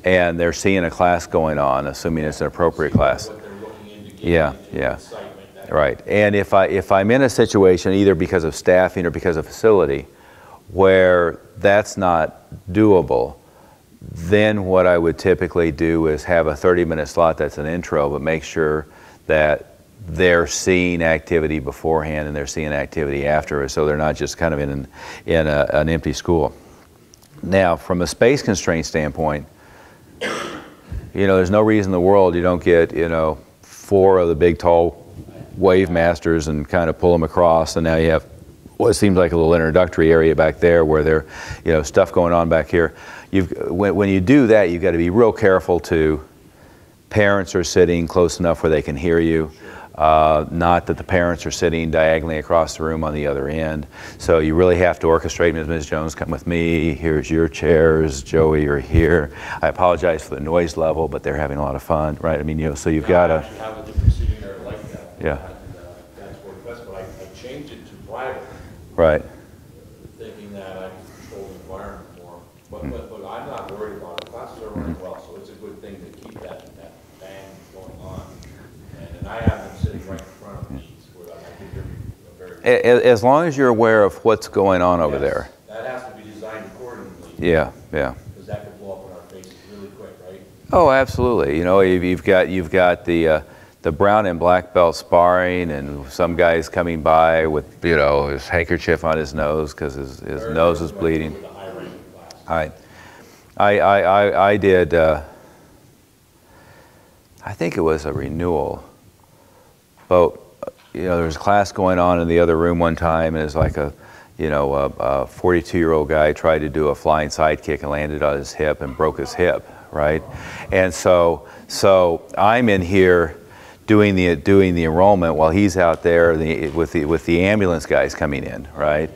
and they're seeing a class going on, assuming it's an appropriate class. What they're looking into, Yeah, getting into, yeah. excitement, that Right. And if I'm in a situation, either because of staffing or because of facility, where that's not doable, then what I would typically do is have a 30-minute slot that's an intro, but make sure that they're seeing activity beforehand and they're seeing activity after, so they're not just kind of in an empty school. Now, from a space constraint standpoint, there's no reason in the world you don't get, 4 of the big tall wave masters and kind of pull them across, and now you have what seems like a little introductory area back there where there, stuff going on back here. When you do that, you've got to be real careful to parents are sitting close enough where they can hear you. Not that the parents are sitting diagonally across the room on the other end. So you really have to orchestrate. Ms. Jones, come with me. Here's your chairs. Joey, you're here. I apologize for the noise level, but they're having a lot of fun, right? I mean, so you've got to. I actually have a different seating area like that. Yeah. And, that's what it was, but I changed it to private. Right. Thinking that I could control the environment more. But I'm not worried about it. Classes are running well, so it's a good thing to keep that bang going on. And I have them sitting right in front of me, where I think they're very. As long as you're aware of what's going on over Yes, there. that has to be designed accordingly. Yeah, yeah. Because that could blow up in our faces really quick, right? Oh, absolutely. You've got the brown and black belt sparring, and some guy's coming by with his handkerchief on his nose because his nose is bleeding. With a high-ranking class. I did. I think it was a renewal. But there was a class going on in the other room one time, and it's like a 42-year-old guy tried to do a flying sidekick and landed on his hip and broke his hip, right? And so I'm in here doing the enrollment while he's out there with the ambulance guys coming in, right?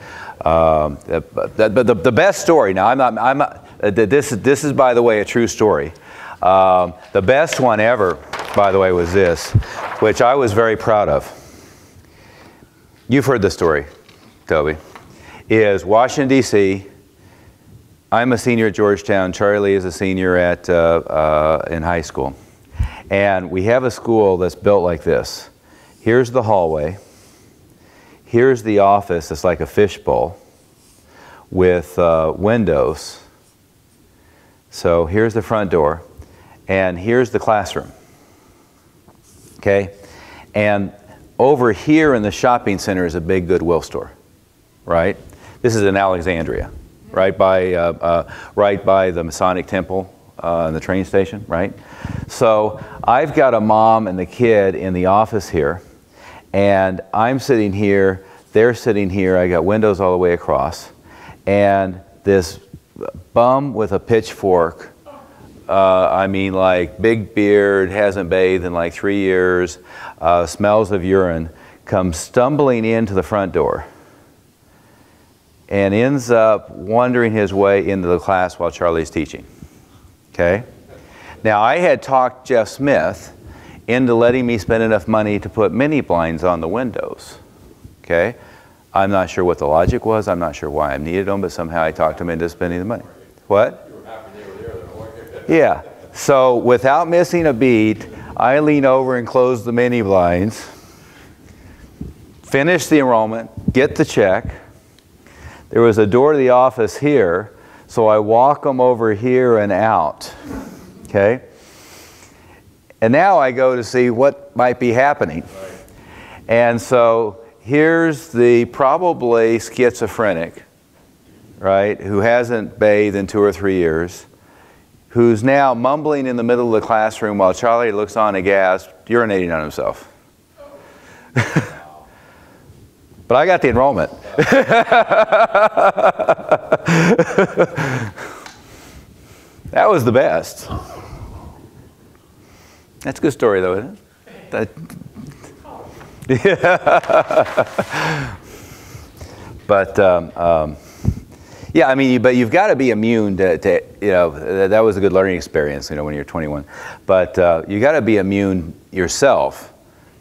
The best story. Now I'm not. This is, by the way, a true story. The best one ever, by the way, was this, which I was very proud of. You've heard the story, Toby. Is Washington, D.C. I'm a senior at Georgetown. Charlie is a senior in high school. And we have a school that's built like this. Here's the hallway. Here's the office. It's like a fishbowl with windows. So here's the front door. And here's the classroom. Okay? And over here in the shopping center is a big Goodwill store, right? This is in Alexandria, right by the Masonic Temple and the train station, right? So I've got a mom and the kid in the office here, and I'm sitting here, they're sitting here, I got windows all the way across, and this bum with a pitchfork, I mean like big beard, hasn't bathed in like 3 years, smells of urine, comes stumbling into the front door and ends up wandering his way into the class while Charlie's teaching. Okay? Now, I had talked Jeff Smith into letting me spend enough money to put mini blinds on the windows. Okay? I'm not sure what the logic was. I'm not sure why I needed them, but somehow I talked him into spending the money. What? You were happy they were there, though, weren't you? Yeah. So, without missing a beat, I lean over and close the mini blinds, finish the enrollment, get the check. There was a door to the office here, so I walk them over here and out. Okay? And now I go to see what might be happening. Right. And so here's the probably schizophrenic, right, who hasn't bathed in 2 or 3 years, who's now mumbling in the middle of the classroom while Charlie looks on aghast, urinating on himself. But I got the enrollment. That was the best. That's a good story, though, isn't it? But yeah, I mean, but you've got to be immune to you know, that was a good learning experience, you know, when you're 21. But you got to be immune yourself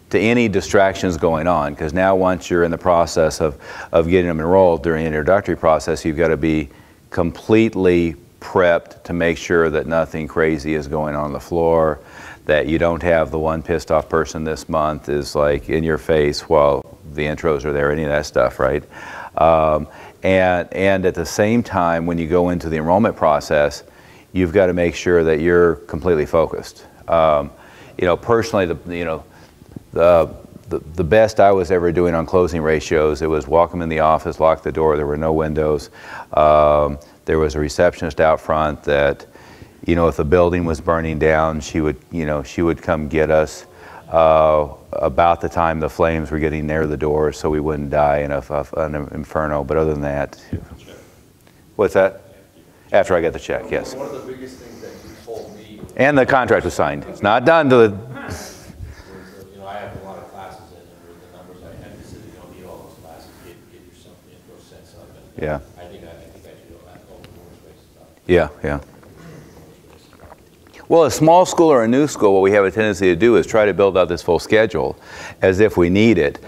to any distractions going on, because now once you're in the process of getting them enrolled during the introductory process, you've got to be completely prepped to make sure that nothing crazy is going on the floor, that you don't have the one pissed off person this month is like in your face while the intros are there, any of that stuff, right? And at the same time, when you go into the enrollment process, you've got to make sure that you're completely focused. You know, personally, the best I was ever doing on closing ratios, it was walk them in the office, lock the door, there were no windows. There was a receptionist out front that, you know, if the building was burning down, she would, you know, she would come get us about the time the flames were getting near the door, so we wouldn't die in an inferno. But other than that, what's that? After I got the check, yes. One of the biggest things that you told me, and the contract was signed. It's not done to the. You know, I have a lot of classes in, and with the numbers I had, you said you don't need all those classes. Get yourself a sense of it. Yeah. I think I should go back over more space. Yeah, yeah. Well, a small school or a new school, what we have a tendency to do is try to build out this full schedule as if we need it.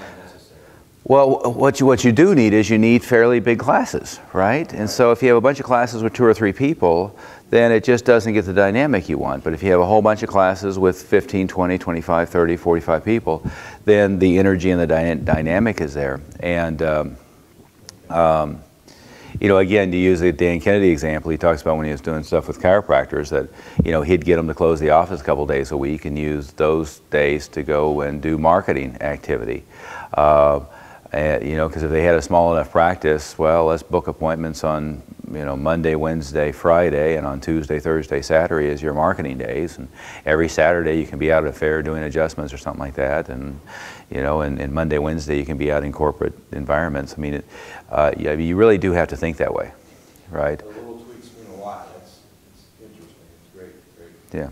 Well, what you do need is you need fairly big classes, right? And so if you have a bunch of classes with 2 or 3 people, then it just doesn't get the dynamic you want. But if you have a whole bunch of classes with 15, 20, 25, 30, 45 people, then the energy and the dynamic is there. And you know, again, to use the Dan Kennedy example, he talks about when he was doing stuff with chiropractors that, you know, he'd get them to close the office a couple days a week and use those days to go and do marketing activity. You know, because if they had a small enough practice, well, let's book appointments on, you know, Monday, Wednesday, Friday, and on Tuesday, Thursday, Saturday is your marketing days. And every Saturday you can be out at a fair doing adjustments or something like that. And, you know, and Monday, Wednesday you can be out in corporate environments. I mean, yeah, you really do have to think that way, right? The little tweaks mean a lot. It's interesting. It's great. Yeah.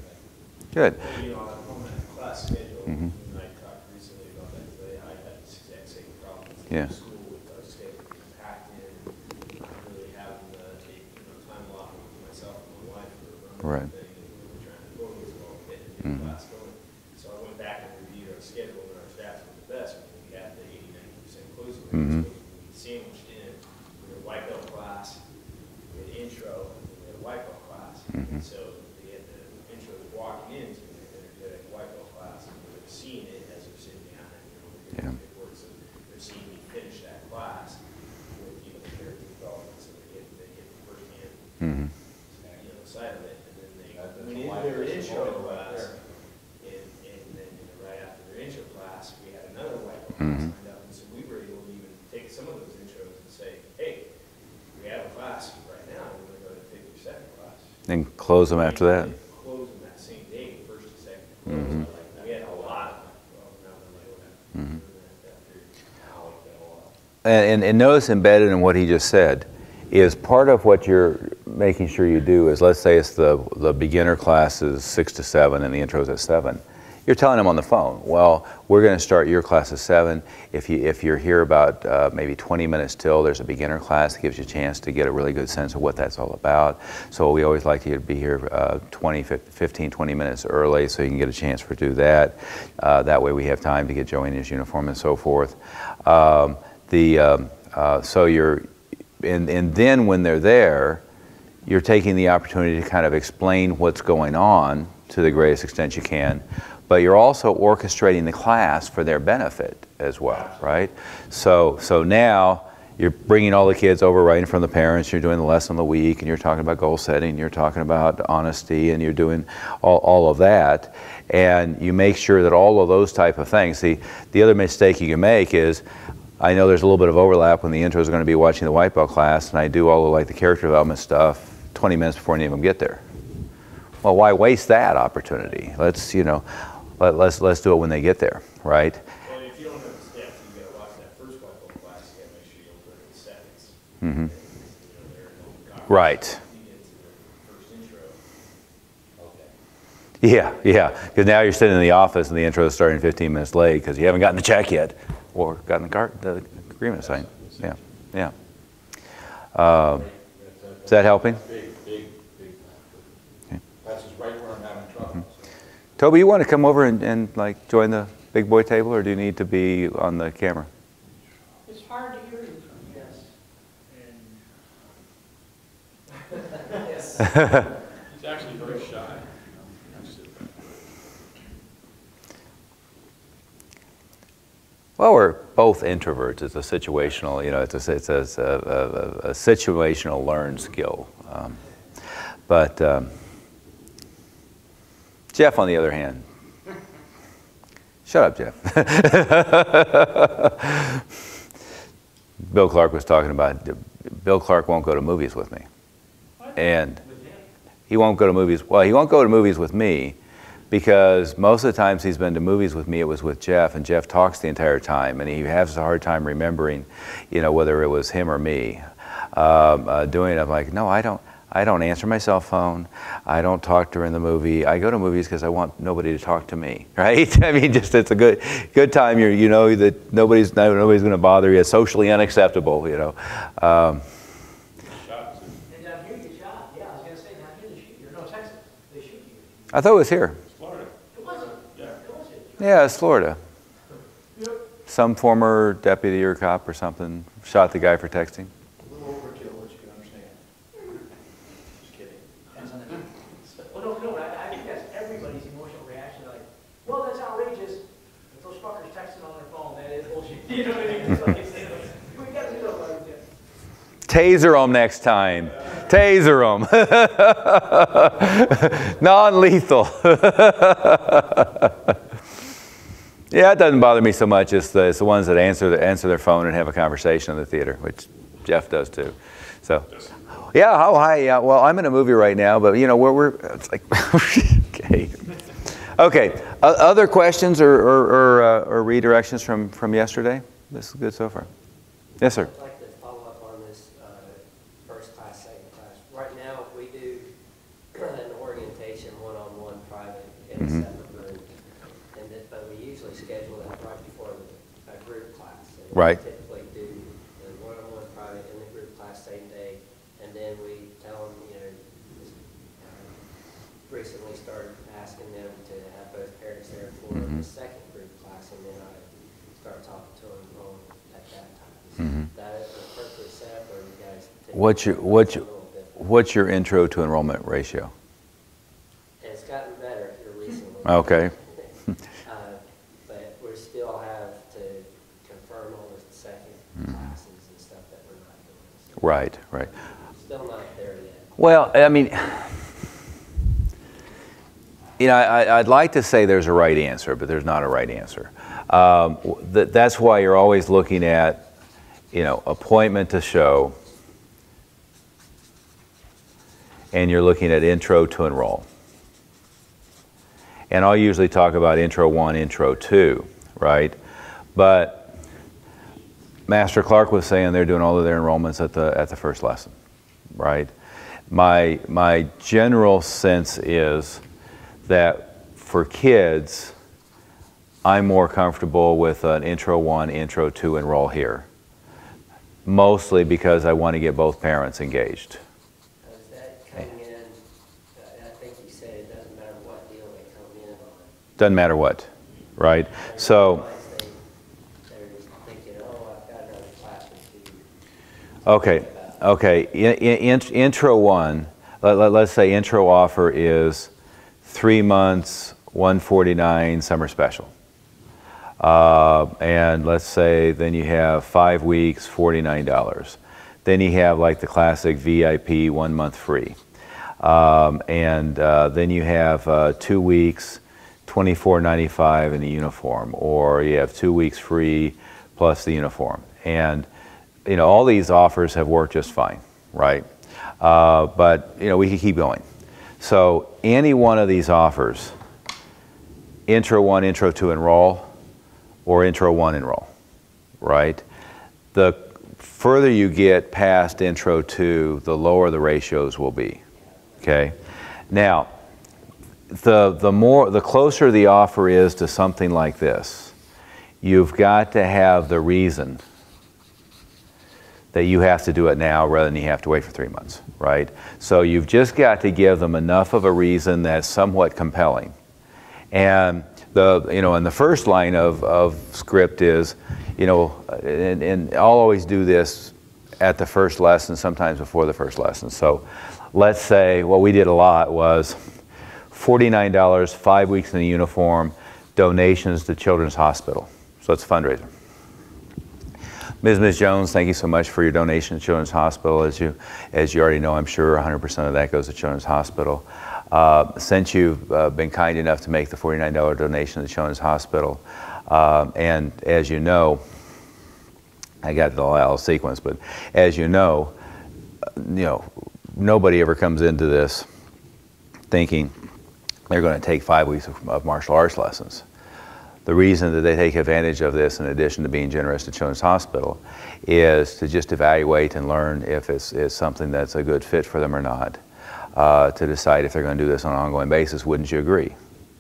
Good. You know, on that class schedule, Mm-hmm. and I talked recently about that today, I had this exact same problem. Yeah. In school with our schedule being packed in, not really having to take, you know, time off with myself and my wife for Right. running the thing, and we were trying to focus on getting the Mhm. class going. So I went back and reviewed our schedule, and our stats were the best when we had the 80-90% closing rate. Mhm. So we sandwiched in, we had a white belt class, we had intro, and we had a white belt class. Mhm. So they had the intro walking into an energetic white belt class, and they're seeing it as they're sitting down, and, you know, we're Yeah. getting good work, so they're seeing me finish that class with, you know, the character development, so they get the first hand, Mm-hmm. you know, side of it, and then they That's went a into life their lesson intro right class, there. and then, you know, right after their intro class, we had another white belt Mhm. class lined up, and so we were able to even take some of those intros and say, hey, we have a class right now, we're gonna go to take your second class. And close them after that. Close them that same day, first and second. Mhm. We had a lot of, well, now we're like, Mhm. that period. I like that a lot. And notice embedded in what he just said is part of what you're making sure you do is, let's say it's the beginner class is 6 to 7 and the intro's at 7. You're telling them on the phone, well, we're going to start your class at 7. If you're here about maybe 20 minutes till, there's a beginner class that gives you a chance to get a really good sense of what that's all about. So we always like you to be here 15, 20 minutes early so you can get a chance to do that. That way we have time to get Joey in his uniform and so forth. So you're, and then when they're there, you're taking the opportunity to kind of explain what's going on to the greatest extent you can, but you're also orchestrating the class for their benefit as well, right? So now you're bringing all the kids over right in front of the parents, you're doing the lesson of the week, and you're talking about goal setting, you're talking about honesty, and you're doing all of that, and you make sure that all of those type of things. See, the other mistake you can make is, I know there's a little bit of overlap when the intros are going to be watching the white belt class, and I do all of like the character development stuff 20 minutes before any of them get there. Well, why waste that opportunity? Let's, you know, let's do it when they get there, right? Well, if you don't have the steps, you gotta watch that first couple of classes, you gotta make sure you don't put in the seconds. Mm-hmm. You know, they're in the Right. You get to the first intro. Okay. Yeah, yeah, because now you're sitting in the office and the intro is starting 15 minutes late because you haven't gotten the check yet or gotten the agreement signed. Yeah, yeah. Is that helping? Big. Okay. That's just right where I'm having trouble. So. Toby, you want to come over and like join the big boy table, or do you need to be on the camera? It's hard to hear you from Yes. He's actually very shy. Well, we're both introverts. It's a situational, you know, it's a situational learned skill. But Jeff, on the other hand, shut up, Jeff. Bill Clark was talking about, Bill Clark won't go to movies with me. And he won't go to movies, well, he won't go to movies with me because most of the times he's been to movies with me, it was with Jeff, and Jeff talks the entire time, and he has a hard time remembering, you know, whether it was him or me doing it. I'm like, no, I don't answer my cell phone. I don't talk during the movie. I go to movies because I want nobody to talk to me, right? I mean, just it's a good time. You know that nobody's going to bother you. It's socially unacceptable, you know. And down here you shot. Yeah, I was going to say, down here they shoot you. No, Texas, they shoot you. I thought it was here. Florida. It wasn't. Yeah. It wasn't. Yeah, it's Florida. Yep. Some former deputy or cop or something shot the guy for texting. A little overkill, which you can understand. Just kidding. Well, no, I think that's everybody's emotional reaction. Like, well, that's outrageous. If those fuckers texting on their phone, that is bullshit. You know what I mean? It's like, we got to do that right there. Taser them next time. Taser them. Non-lethal. Yeah, it doesn't bother me so much. It's the ones that answer their phone and have a conversation in the theater, which Jeff does too. So, yeah. Oh, hi. Yeah. Well, I'm in a movie right now, but you know we're it's like okay. Okay. Other questions or redirections from yesterday? This is good so far. Yes, sir. I'd like to follow up on this first class, second class. Right now, we do an orientation one-on-one private in a separate room, but we usually schedule that right before a group class. And Right. We typically do the one-on-one private and the group class same day, and then we tell them, you know, recently started asking them to have both parents there for the second group class, and then I start talking to them at that time. Is that appropriate setup, or you guys? What's your intro to enrollment ratio? It's gotten better here recently. Okay. But we still have to confirm all the second classes and stuff that we're not doing. So Right. still not there yet. Well, I mean, you know, I'd like to say there's a right answer, but there's not a right answer. That's why you're always looking at, you know, appointment to show, and you're looking at intro to enroll. And I'll usually talk about intro 1, intro 2, right? But Master Clark was saying they're doing all of their enrollments at the first lesson, right? My general sense is that for kids, I'm more comfortable with an intro 1, intro 2 enroll here. Mostly because I want to get both parents engaged. Is that coming in, I think you said it doesn't matter what deal they come in on. Doesn't matter what, right? So, They're thinking, oh, I've got another class or two. okay. Intro 1, let's say intro offer is 3 months, $149 summer special. And let's say then you have 5 weeks, $49. Then you have like the classic VIP 1 month free. And then you have 2 weeks, $24.95 in the uniform, or you have 2 weeks free plus the uniform. And you know, all these offers have worked just fine, right? But you know, we can keep going. So any one of these offers, Intro 1, Intro 2 enroll, or Intro 1 enroll, right? The further you get past Intro 2, the lower the ratios will be, okay? Now, the closer the offer is to something like this, you've got to have the reason that you have to do it now rather than you have to wait for 3 months, right? So you've just got to give them enough of a reason that's somewhat compelling. And and the first line of script is, and I'll always do this at the first lesson, sometimes before the first lesson. So let's say what we did a lot was $49, 5 weeks in the uniform, donations to Children's Hospital. So it's a fundraiser. Ms. Jones, thank you so much for your donation to Children's Hospital. As you already know, I'm sure 100% of that goes to Children's Hospital. Since you've been kind enough to make the $49 donation to Children's Hospital, and as you know, I got it all out of sequence, but as you know, nobody ever comes into this thinking they're going to take 5 weeks of martial arts lessons. The reason that they take advantage of this, in addition to being generous to Children's Hospital, is to just evaluate and learn if it's something that's a good fit for them or not. To decide if they're going to do this on an ongoing basis. Wouldn't you agree?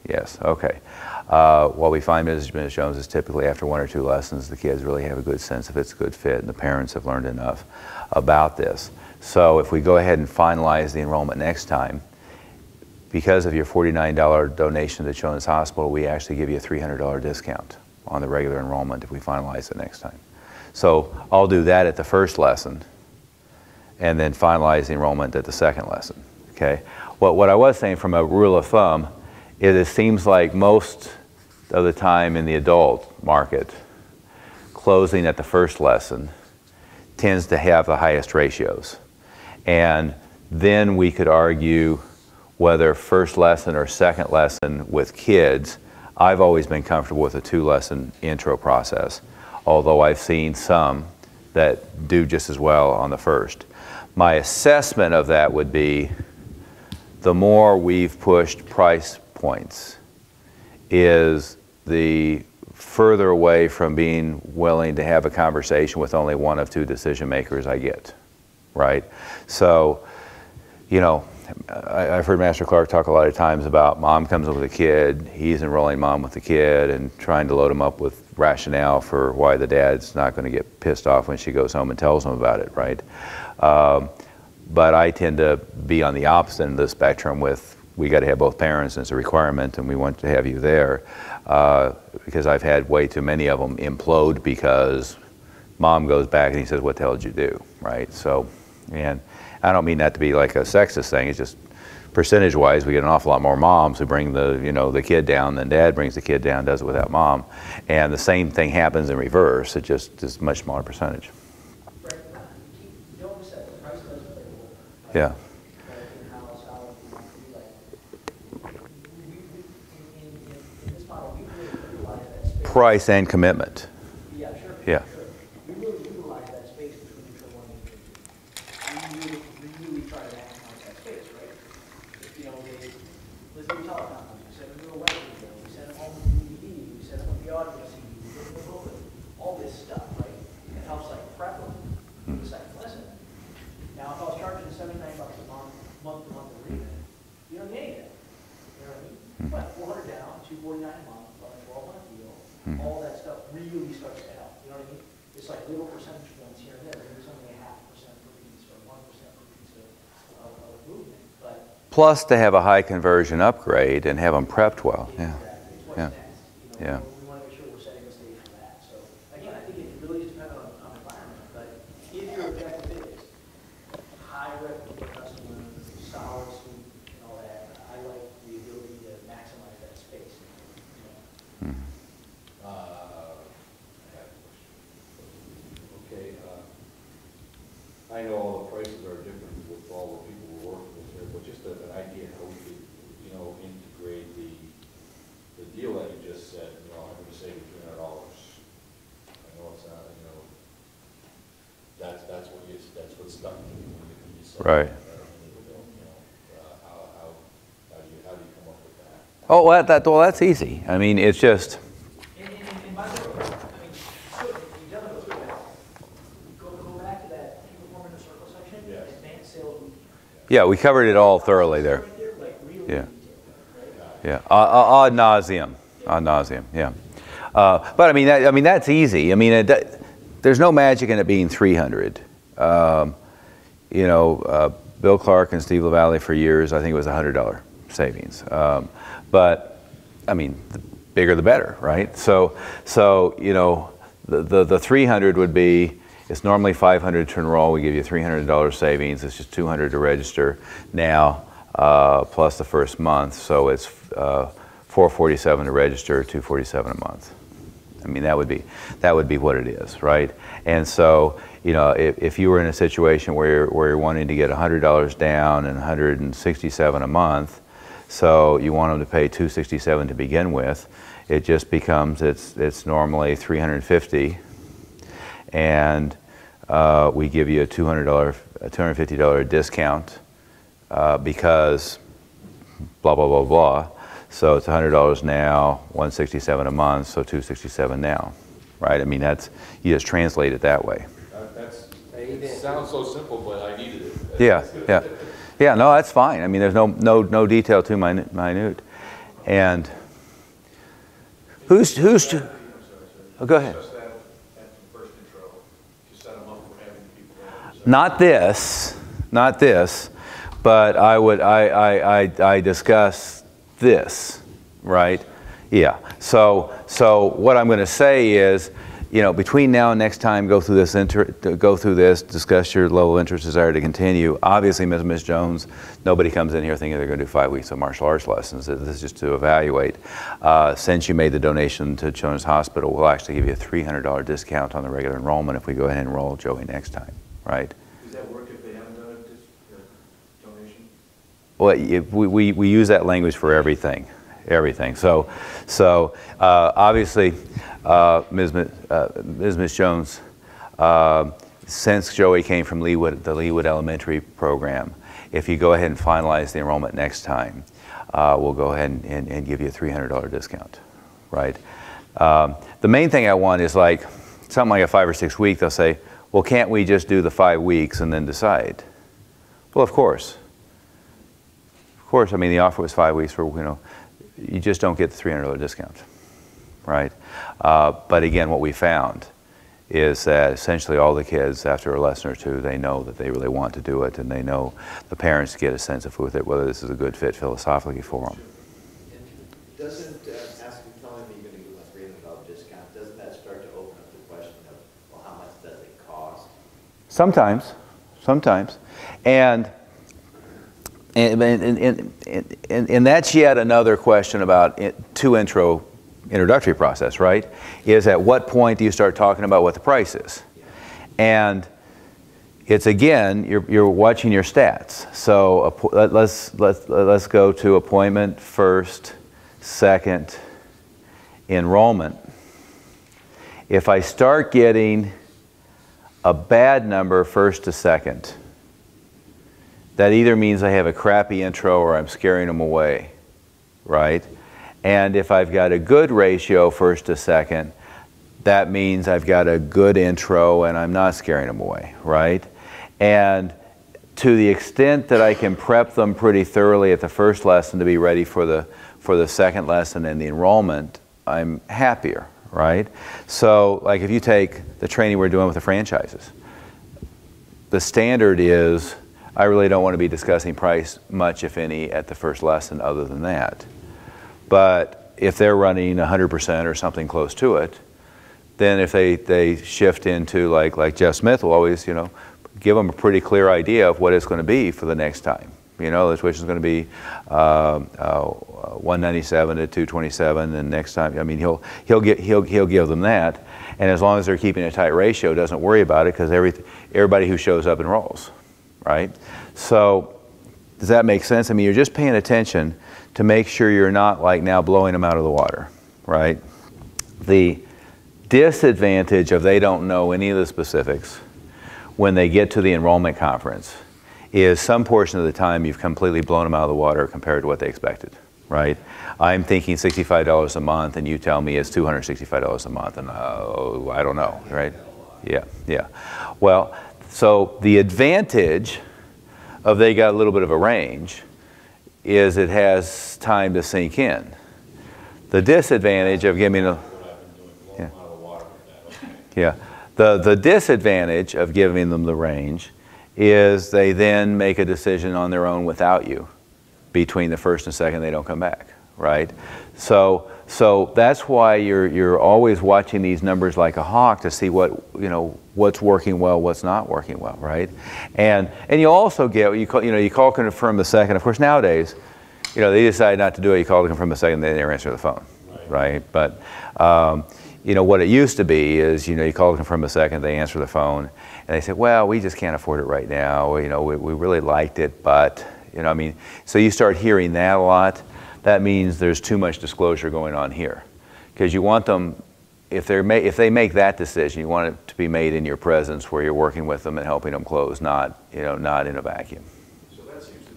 Yes. Okay. What we find, Ms. Jones, is typically after 1 or 2 lessons, the kids really have a good sense if it's a good fit, and the parents have learned enough about this. So if we go ahead and finalize the enrollment next time, because of your $49 donation to Children's Hospital, we actually give you a $300 discount on the regular enrollment if we finalize it next time. So I'll do that at the first lesson and then finalize the enrollment at the second lesson. Okay. What I was saying from a rule of thumb is it seems like most of the time in the adult market, closing at the first lesson tends to have the highest ratios. And then we could argue whether first lesson or second lesson with kids. I've always been comfortable with a 2-lesson intro process, although I've seen some that do just as well on the first. My assessment of that would be the more we've pushed price points is the further away from being willing to have a conversation with only one of 2 decision makers I get, right? So, I've heard Master Clark talk a lot of times about mom comes up with a kid, he's enrolling mom with the kid and trying to load him up with rationale for why the dad's not going to get pissed off when she goes home and tells him about it, right? But I tend to be on the opposite end of the spectrum with, we got to have both parents and it's a requirement and we want to have you there, because I've had way too many of them implode because mom goes back and he says, what the hell did you do, right? So, and I don't mean that to be like a sexist thing, it's just percentage-wise, we get an awful lot more moms who bring the kid down than dad brings the kid down, does it without mom. And the same thing happens in reverse, it just is a much smaller percentage. Yeah. Price and commitment. Yeah, sure. Yeah. Sure. We really utilize that space between intro 1 and intro 2. We really try to maximize that space, right? They listen to telecom, we send them to a web video, we send them home with DVD, we send them with the audio CD, we give them a booklet, all this stuff, right? It helps prep them for the second lesson. Now, if I was charging $79 a month-to-month agreement, you don't get any of that. You know what I mean? But 400 down, $249 a month, on a 12-month deal, all that stuff really starts to help. You know what I mean? It's like little percentage points here and there. Maybe it's only 0.5% per piece or 1% per piece of movement. But Plus to have a high conversion upgrade and have them prepped well. Yeah. exactly, it's what's Yeah. next. Yeah. We want to make sure we're setting the stage for that. So again, I think it really is dependent on environment. But if your objective is high revenue per customer, solid sleep, and all that, I like the ability to maximize that space. Okay, I know all the prices are different with all the people we're working with here, but just an idea how we could, integrate the deal that you just said, I'm going to save you $300. I know it's not, that's what stuck to me when you said Right. that. How do you Oh, well, that's easy. I mean, it's just, And by the way, I mean, so if you don't go through that, go back to that key performance circle section, Yes. advanced sales. yeah, we covered it all thoroughly there. Right there, like really Yeah. detailed, right? Yeah, ad nauseum, yeah. But I mean, that's easy. I mean, there's no magic in it being 300. You know, Bill Clark and Steve LaValle for years, I think it was $100 savings. But I mean, the bigger the better, right? So you know, the 300 would be, it's normally $500 to enroll. We give you $300 savings. It's just $200 to register now, plus the first month. So it's $447 to register, $247 a month. I mean, that would be what it is, right? And so, you know, if you were in a situation where you're wanting to get $100 down and $167 a month, so you want them to pay $267 to begin with, it just becomes, it's normally $350, and we give you a $250 discount because blah blah blah blah. So it's $100 now, $167 a month, so $267 now, right? I mean, you just translate it that way. It sounds so simple, but I needed it. Yeah. No, that's fine. I mean, there's no detail too minute. And who's to? Oh, go ahead. Discuss that at the first intro to set them up for having people. Not this, but I discuss this, right? Yeah. So what I'm going to say is, you know, between now and next time, go through this, discuss your level of interest, desire to continue. Obviously, Ms. Jones, nobody comes in here thinking they're going to do 5 weeks of martial arts lessons. This is just to evaluate. Since you made the donation to Children's Hospital, we'll actually give you a $300 discount on the regular enrollment if we go ahead and enroll Joey next time, right? Does that work if they haven't done a donation? Well, we use that language for everything. So obviously, Ms. Jones, since Joey came from the Leawood Elementary program, if you go ahead and finalize the enrollment next time, we'll go ahead and give you a $300 discount, right? The main thing I want is like something like a 5 or 6 week. They'll say, well, can't we just do the 5 weeks and then decide? Well, of course. I mean, the offer was 5 weeks for, you know, you just don't get the $300 discount, right? But again, what we found is that essentially all the kids, after a lesson or two, they know that they really want to do it, and they know the parents get a sense of whether this is a good fit philosophically for them. Doesn't asking, telling me you're going to give them a $300 discount, doesn't that start to open up the question of, well, how much does it cost? Sometimes. And that's yet another question about introductory process, right? Is at what point do you start talking about what the price is? And it's, again, you're watching your stats. So let's go to appointment first, second, enrollment. If I start getting a bad number first to second, that either means I have a crappy intro or I'm scaring them away, right? And if I've got a good ratio first to second, that means I've got a good intro and I'm not scaring them away, right? And to the extent that I can prep them pretty thoroughly at the first lesson to be ready for the second lesson and the enrollment, I'm happier, right? So like if you take the training we're doing with the franchises, the standard is, I really don't want to be discussing price much, if any, at the first lesson other than that. But if they're running 100% or something close to it, then if they shift into like Jeff Smith will always, you know, give them a pretty clear idea of what it's going to be for the next time. You know, the tuition is going to be $197 to $227, and next time, I mean, he'll give them that, and as long as they're keeping a tight ratio, doesn't worry about it because everybody who shows up enrolls. Right? So does that make sense? I mean, you're just paying attention to make sure you're not like now blowing them out of the water, right? The disadvantage of they don't know any of the specifics when they get to the enrollment conference is some portion of the time you've completely blown them out of the water compared to what they expected, right? I'm thinking $65 a month, and you tell me it's $265 a month, and I don't know, right? Yeah, yeah. Well, so the advantage of they got a little bit of a range is it has time to sink in. The disadvantage of giving a yeah. The disadvantage of giving them the range is they then make a decision on their own without you. Between the first and second, they don't come back, right? So that's why you're always watching these numbers like a hawk to see what's working well, what's not working well, right? And you also get you call confirm the second. Of course, nowadays, they decide not to do it. You call to confirm the second, they never answer the phone, right? But what it used to be is, you call to confirm a second, they answer the phone, and they say, well, we just can't afford it right now. We really liked it, but, so you start hearing that a lot. That means there's too much disclosure going on here. Because you want them, if they make that decision, you want it to be made in your presence where you're working with them and helping them close, not in a vacuum. So that seems to